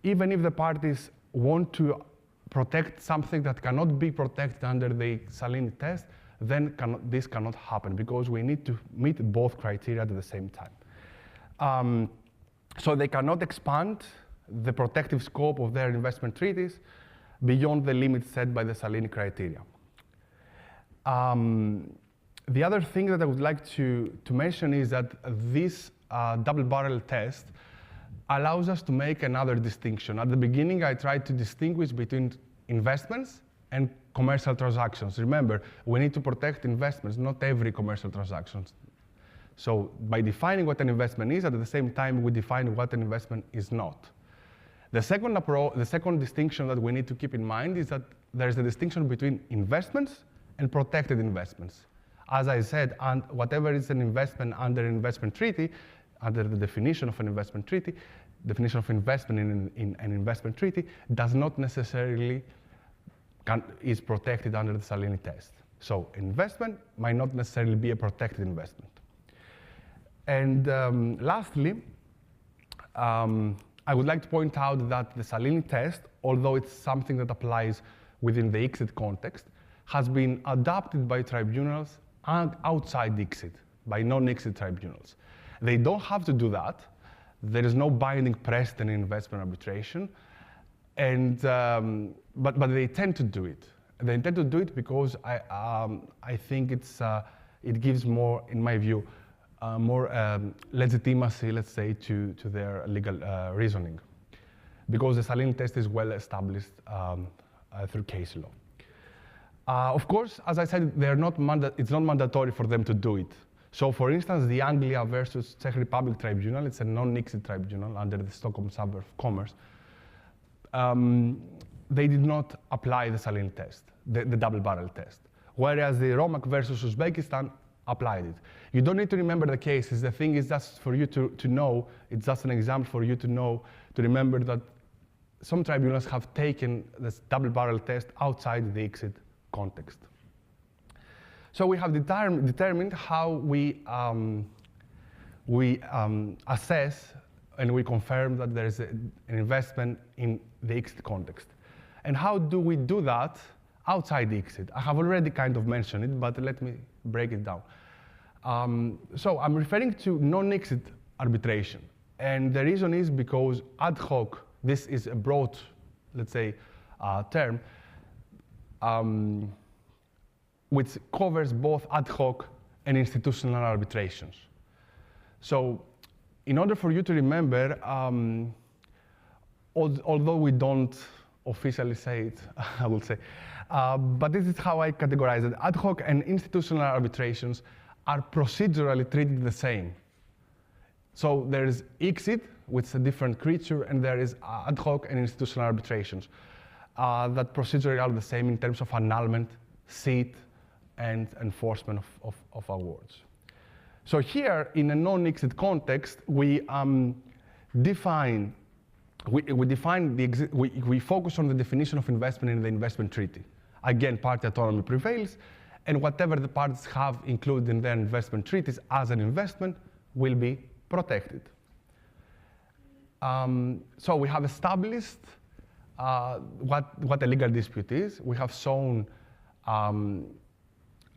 even if the parties want to protect something that cannot be protected under the Salini test, then this cannot happen because we need to meet both criteria at the same time. So they cannot expand the protective scope of their investment treaties beyond the limits set by the Salini criteria. The other thing that I would like to mention is that this double barrel test allows us to make another distinction. At the beginning, I tried to distinguish between investments and commercial transactions. Remember, we need to protect investments, not every commercial transaction. So by defining what an investment is, at the same time, we define what an investment is not. The second distinction that we need to keep in mind is that there's a distinction between investments and protected investments. As I said, and whatever is an investment under an investment treaty, under the definition of an investment treaty, definition of investment in an investment treaty does not necessarily is protected under the Salini test. So investment might not necessarily be a protected investment. And lastly, I would like to point out that the Salini test, although it's something that applies within the ICSID context, has been adopted by tribunals and outside ICSID, by non-ICSID tribunals. They don't have to do that. There is no binding precedent in investment arbitration, and, but they tend to do it. They tend to do it because I think it gives more, in my view, more legitimacy, let's say, to their legal reasoning, because the Salini test is well established through case law. Of course, as I said, it's not mandatory for them to do it. So, for instance, the Anglia versus Czech Republic Tribunal, it's a non-ICSID tribunal under the Stockholm Chamber of Commerce. They did not apply the Salini test, the double barrel test, whereas the Romak versus Uzbekistan applied it. You don't need to remember the cases. The thing is just for you to know, it's just an example for you to know, to remember that some tribunals have taken this double barrel test outside the ICSID context. So we have determined how we assess and we confirm that there is an investment in the ICSID context. And how do we do that outside the ICSID? I have already kind of mentioned it, but let me break it down. So I'm referring to non-ICSID arbitration. And the reason is because ad hoc, this is a broad, let's say, term, which covers both ad hoc and institutional arbitrations. So in order for you to remember, although we don't officially say it, I will say, but this is how I categorize it. Ad hoc and institutional arbitrations are procedurally treated the same. So there is ICSID, which is a different creature, and there is ad hoc and institutional arbitrations that procedurally are the same in terms of annulment, seat, and enforcement of awards. So here, in a non-ICSID context, we focus on the definition of investment in the investment treaty. Again, party autonomy prevails, and whatever the parties have included in their investment treaties as an investment will be protected. So we have established what a legal dispute is. We have shown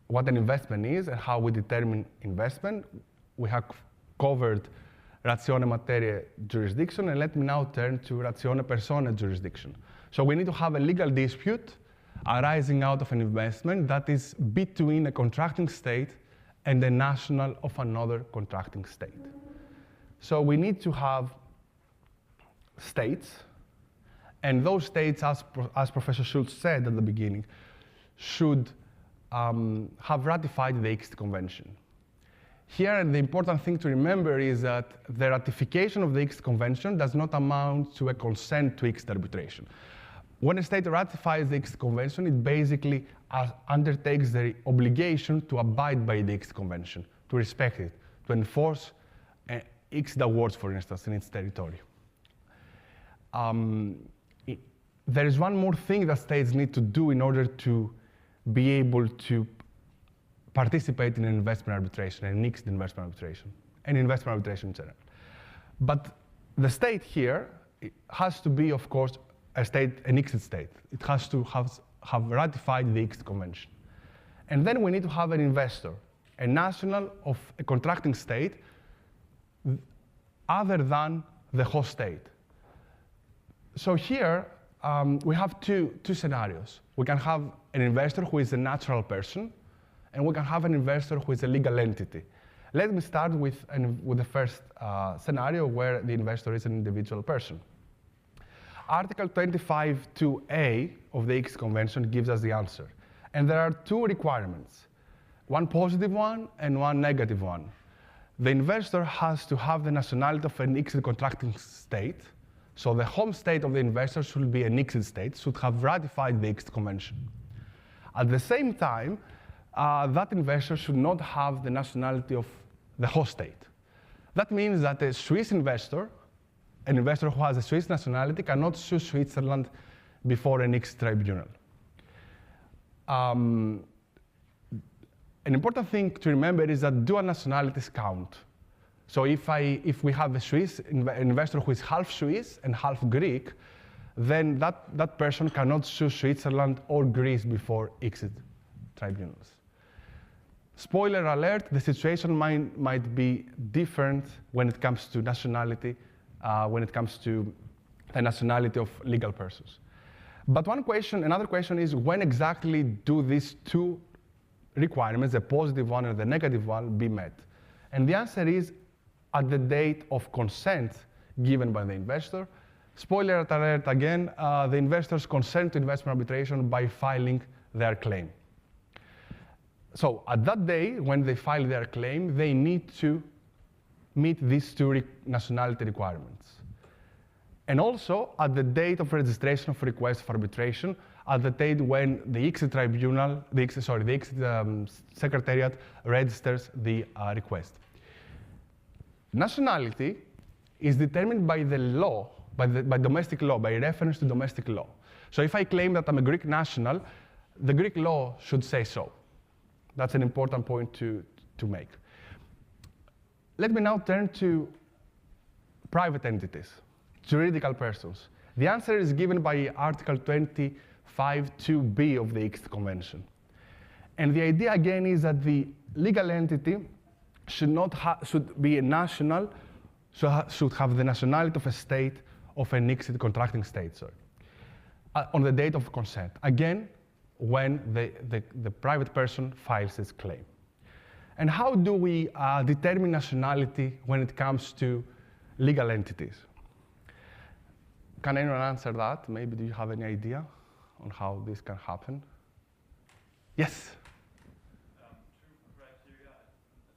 what an investment is and how we determine investment. We have covered ratione materia jurisdiction, and let me now turn to ratione personae jurisdiction. So we need to have a legal dispute arising out of an investment that is between a contracting state and the national of another contracting state. So we need to have states, and those states, as Professor Schultz said at the beginning, should have ratified the ICSID Convention. Here, the important thing to remember is that the ratification of the ICSID Convention does not amount to a consent to ICSID arbitration. When a state ratifies the ICSID Convention, it basically undertakes the obligation to abide by the ICSID Convention, to respect it, to enforce ICSID awards, for instance, in its territory. There is one more thing that states need to do in order to be able to participate in an investment arbitration, an ICSID investment arbitration, and investment arbitration in general. But the state here has to be, of course, an ICSID state. It has to have ratified the ICSID Convention. And then we need to have an investor, a national of a contracting state other than the host state. So here, we have two scenarios. We can have an investor who is a natural person, and we can have an investor who is a legal entity. Let me start with the first scenario where the investor is an individual person. Article 25(2)A of the ICSID Convention gives us the answer. And there are two requirements, one positive one and one negative one. The investor has to have the nationality of an ICSID contracting state. So the home state of the investor should be an ICSID state, should have ratified the ICSID Convention. At the same time, that investor should not have the nationality of the host state. That means that a Swiss investor, an investor who has a Swiss nationality, cannot sue Switzerland before an ICSID tribunal. An important thing to remember is that dual nationalities count. So if we have an investor who is half Swiss and half Greek, then that person cannot sue Switzerland or Greece before ICSID tribunals. Spoiler alert, the situation might be different when it comes to nationality, when it comes to the nationality of legal persons. But another question is, when exactly do these two requirements, the positive one and the negative one, be met? And the answer is at the date of consent given by the investor. Spoiler alert again, the investors consent to investment arbitration by filing their claim. So at that day, when they file their claim, they need to meet these two nationality requirements. And also at the date of registration of request for arbitration, at the date when the ICSID tribunal, the ICSID secretariat registers the request. Nationality is determined by the law, by domestic law, by reference to domestic law. So if I claim that I'm a Greek national, the Greek law should say so. That's an important point to make. Let me now turn to private entities, juridical persons. The answer is given by Article 25(2)b of the ICSID Convention. And the idea again is that the legal entity should be a national, should have the nationality of a state, of an ICSID contracting state, sorry, on the date of consent. Again, when the private person files its claim. And how do we determine nationality when it comes to legal entities? Can anyone answer that? Maybe do you have any idea on how this can happen? Yes? Two criteria. I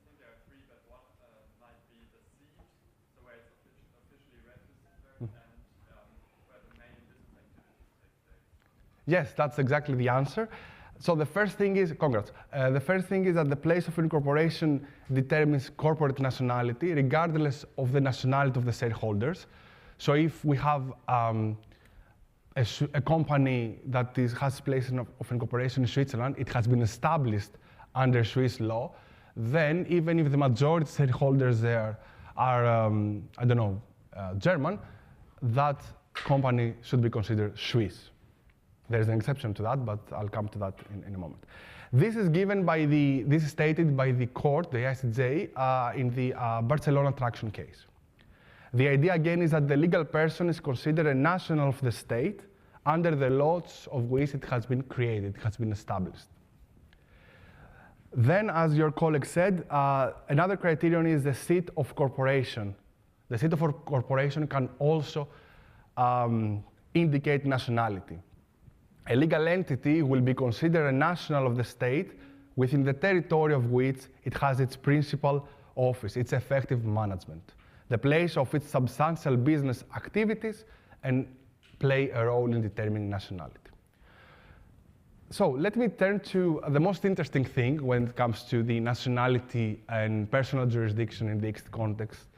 think there are three, but one might be the seat, so where it's officially registered, and where the main business activities take place. Yes, that's exactly the answer. So the first thing is, congrats. The first thing is that the place of incorporation determines corporate nationality, regardless of the nationality of the shareholders. So if we have a company that has place of incorporation in Switzerland, it has been established under Swiss law, then even if the majority shareholders there are, I don't know, German, that company should be considered Swiss. There's an exception to that, but I'll come to that in a moment. This is given by this is stated by the court, the ICJ, in the Barcelona traction case. The idea again is that the legal person is considered a national of the state under the laws of which it has been created, it has been established. Then, as your colleague said, another criterion is the seat of corporation. The seat of corporation can also indicate nationality. A legal entity will be considered a national of the state within the territory of which it has its principal office, its effective management, the place of its substantial business activities, and play a role in determining nationality. So let me turn to the most interesting thing when it comes to the nationality and personal jurisdiction in the ICSID context,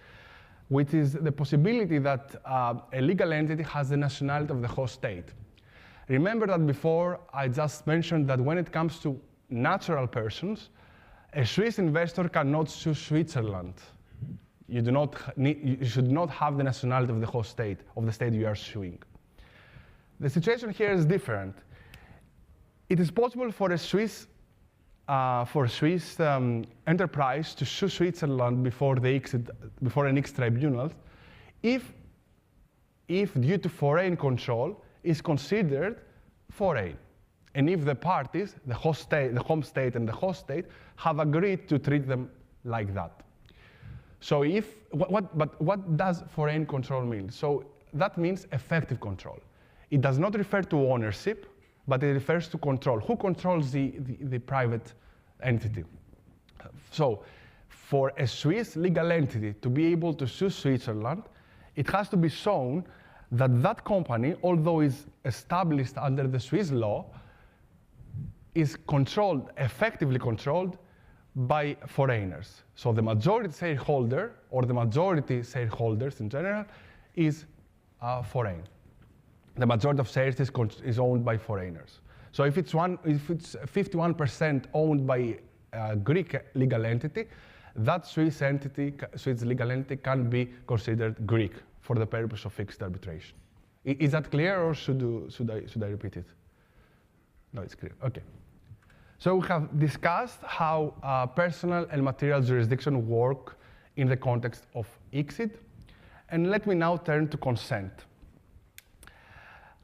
which is the possibility that a legal entity has the nationality of the host state. Remember that before I just mentioned that when it comes to natural persons, a Swiss investor cannot sue Switzerland. You should not have the nationality of the host state, of the state you are suing. The situation here is different. It is possible for a Swiss enterprise to sue Switzerland before an ICSID tribunal if due to foreign control is considered foreign, and if the parties, the home state and the host state, have agreed to treat them like that. So but what does foreign control mean? So that means effective control. It does not refer to ownership, but it refers to control. Who controls the private entity? So for a Swiss legal entity to be able to sue Switzerland, it has to be shown that that company, although is established under the Swiss law, is controlled, effectively controlled by foreigners. So the majority shareholder, or the majority shareholders in general, is foreign. The majority of shares is owned by foreigners. So if it's 51% owned by a Greek legal entity, that Swiss legal entity can be considered Greek for the purpose of fixed arbitration. Is that clear, or should I repeat it? No, it's clear. Okay. So we have discussed how personal and material jurisdiction work in the context of ICSID, and let me now turn to consent.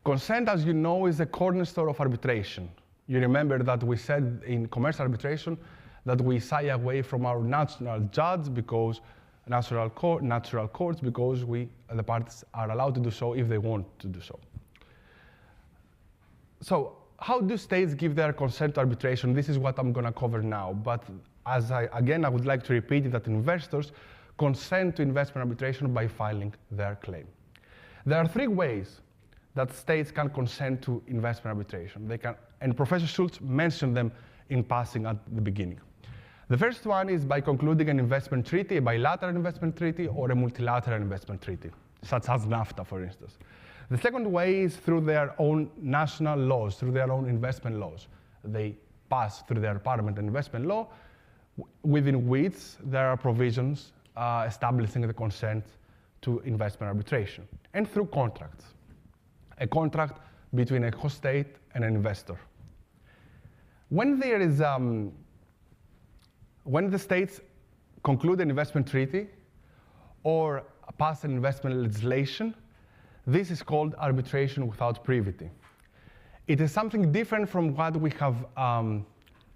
Consent, as you know, is a cornerstone of arbitration. You remember that we said in commercial arbitration that we shy away from our national judge because natural courts, because the parties are allowed to do so if they want to do so. So how do states give their consent to arbitration? This is what I'm going to cover now. But I would like to repeat that investors consent to investment arbitration by filing their claim. There are three ways that states can consent to investment arbitration. And Professor Schultz mentioned them in passing at the beginning. The first one is by concluding an investment treaty, a bilateral investment treaty, or a multilateral investment treaty, such as NAFTA, for instance. The second way is through their own national laws, through their own investment laws. They passed through the Apartment and Investment Law, within which there are provisions establishing the consent to investment arbitration, and through contracts. A contract between a host state and an investor. When there is, when the states conclude an investment treaty or pass an investment legislation, this is called arbitration without privity. It is something different from what we have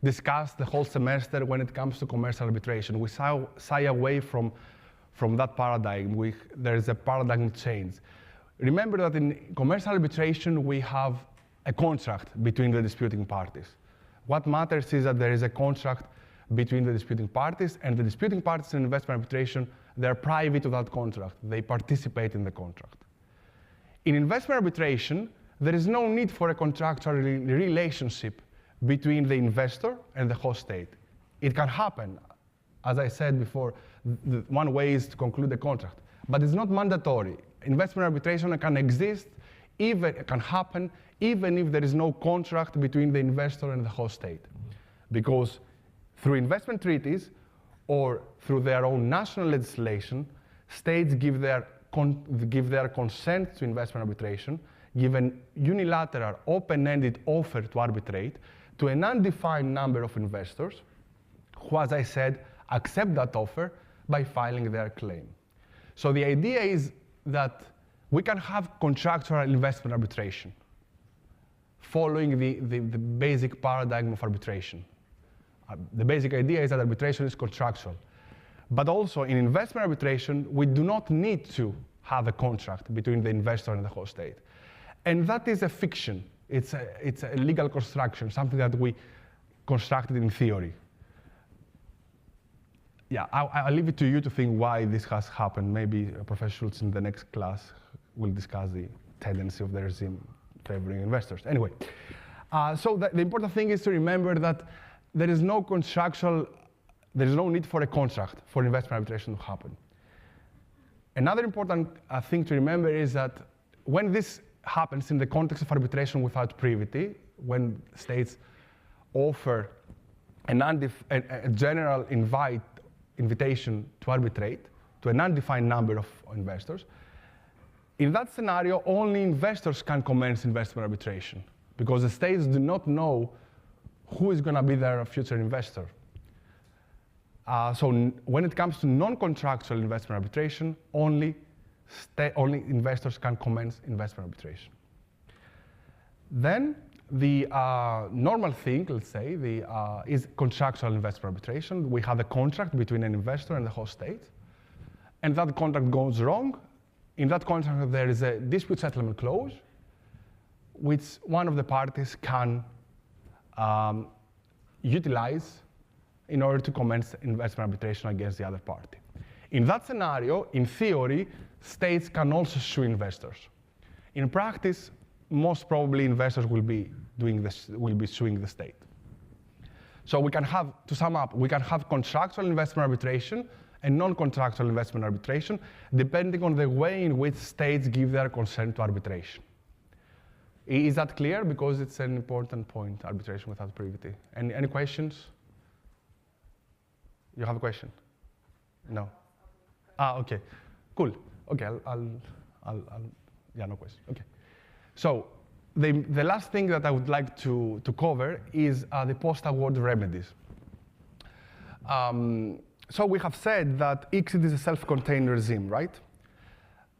discussed the whole semester when it comes to commercial arbitration. We shy away from that paradigm. There is a paradigm change. Remember that in commercial arbitration, we have a contract between the disputing parties. What matters is that there is a contract between the disputing parties, and the disputing parties in investment arbitration, they're private to that contract. They participate in the contract. In investment arbitration, there is no need for a contractual relationship between the investor and the host state. It can happen. As I said before, one way is to conclude a contract, but it's not mandatory. Investment arbitration can exist, it can happen, even if there is no contract between the investor and the host state. Because through investment treaties or through their own national legislation, states give their consent to investment arbitration, give an unilateral, open-ended offer to arbitrate to an undefined number of investors who, as I said, accept that offer by filing their claim. So the idea is that we can have contractual investment arbitration following the basic paradigm of arbitration. The basic idea is that arbitration is contractual. But also in investment arbitration, we do not need to have a contract between the investor and the host state. And that is a fiction. It's a legal construction, something that we constructed in theory. Yeah, I'll leave it to you to think why this has happened. Maybe professionals in the next class will discuss the tendency of the regime favoring investors. Anyway, so the important thing is to remember that there is no need for a contract for investment arbitration to happen. Another important thing to remember is that when this happens in the context of arbitration without privity, when states offer a general invitation to arbitrate to an undefined number of investors, in that scenario, only investors can commence investment arbitration because the states do not know who is going to be their future investor. So when it comes to non-contractual investment arbitration, only investors can commence investment arbitration. Then the normal thing, let's say, is contractual investment arbitration. We have a contract between an investor and the host state, and that contract goes wrong. In that contract, there is a dispute settlement clause, which one of the parties can utilize in order to commence investment arbitration against the other party. In that scenario, in theory, states can also sue investors. In practice, most probably investors will be suing the state. So we can have, to sum up, we can have contractual investment arbitration and non-contractual investment arbitration, depending on the way in which states give their consent to arbitration. Is that clear? Because it's an important point, arbitration without privity. Any questions? You have a question? No? Okay, cool. Okay, yeah, no question, okay. So the last thing that I would like to cover is the post-award remedies. So we have said that ICSID is a self-contained regime, right?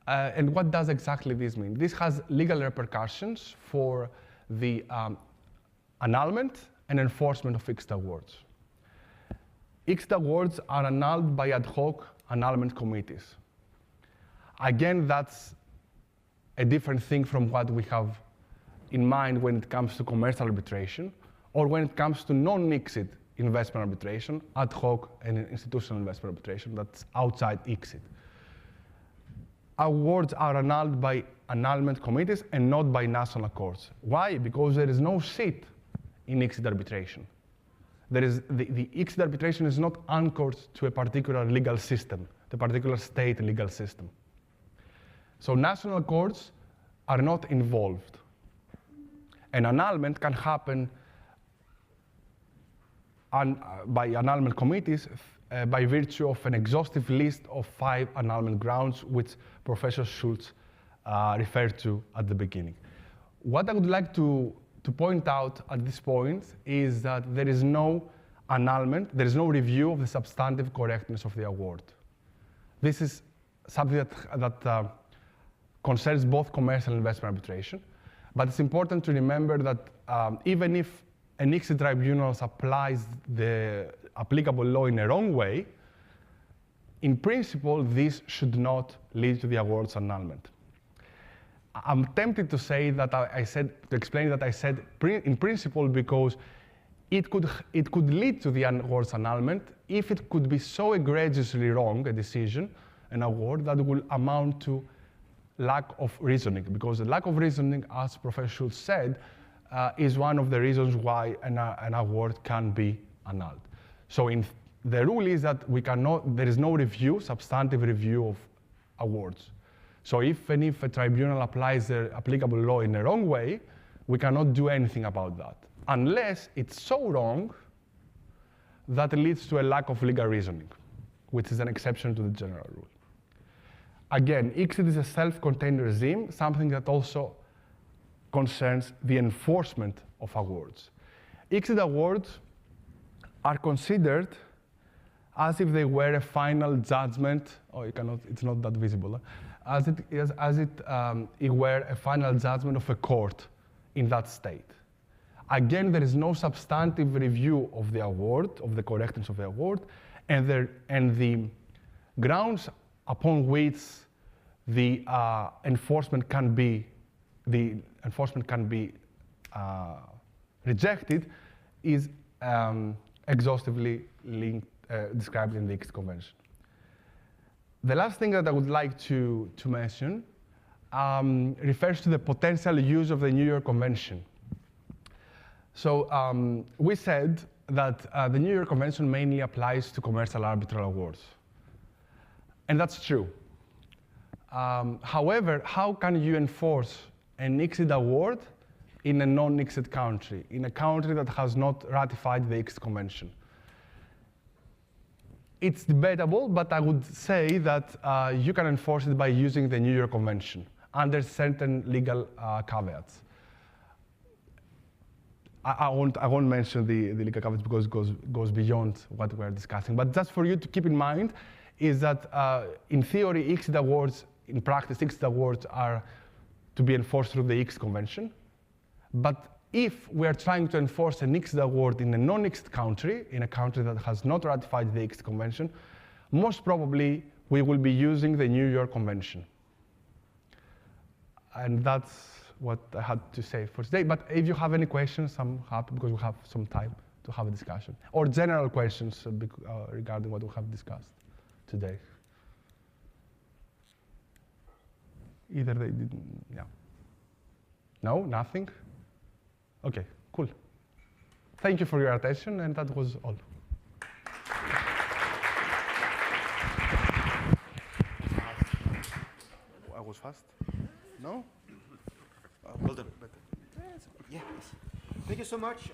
And what does exactly this mean? This has legal repercussions for the annulment and enforcement of ICSID awards. ICSID awards are annulled by ad hoc annulment committees. Again, that's a different thing from what we have in mind when it comes to commercial arbitration or when it comes to non-ICSID investment arbitration, ad hoc and institutional investment arbitration that's outside ICSID. Awards are annulled by annulment committees and not by national courts. Why? Because there is no seat in ICSID arbitration. The ICSID arbitration is not anchored to a particular legal system, the particular state legal system. So national courts are not involved. An annulment can happen by annulment committees by virtue of an exhaustive list of 5 annulment grounds, which Professor Schultz referred to at the beginning. What I would like to point out at this point is that there is no annulment, there is no review of the substantive correctness of the award. This is something that concerns both commercial and investment arbitration, but it's important to remember that even if an ICSID tribunal applies the applicable law in a wrong way, in principle, this should not lead to the award's annulment. I'm tempted to say that to explain that I said in principle because it could lead to the award's annulment if it could be so egregiously wrong, a decision, an award, that will amount to lack of reasoning. Because the lack of reasoning, as Professor Schultz said, is one of the reasons why an award can be annulled. So the rule is that there is no review, substantive review of awards. So if a tribunal applies the applicable law in the wrong way, we cannot do anything about that, unless it's so wrong that it leads to a lack of legal reasoning, which is an exception to the general rule. Again, ICSID is a self-contained regime, something that also concerns the enforcement of awards. ICSID awards are considered as if they were a final judgment, it's not that visible, as it were a final judgment of a court in that state. Again, there is no substantive review of the award, of the correctness of the award, and the grounds upon which the enforcement can be rejected is exhaustively described in the ICSID Convention. The last thing that I would like to mention refers to the potential use of the New York Convention. So we said that the New York Convention mainly applies to commercial arbitral awards. And that's true. However, how can you enforce an ICSID award in a non-ICSID country, in a country that has not ratified the ICSID Convention? It's debatable, but I would say that you can enforce it by using the New York Convention under certain legal caveats. I won't mention the legal caveats because it goes beyond what we're discussing. But just for you to keep in mind is that in theory, ICSID awards, in practice, ICSID awards are to be enforced through the ICSID Convention. But if we are trying to enforce an ICSID award in a non-ICSID country, in a country that has not ratified the ICSID Convention, most probably we will be using the New York Convention. And that's what I had to say for today. But if you have any questions, I'm happy because we have some time to have a discussion. Or general questions regarding what we have discussed today. Either they didn't, yeah. No, nothing? Okay, cool. Thank you for your attention, and that was all. I was fast? No? Well done. Yes. Thank you so much.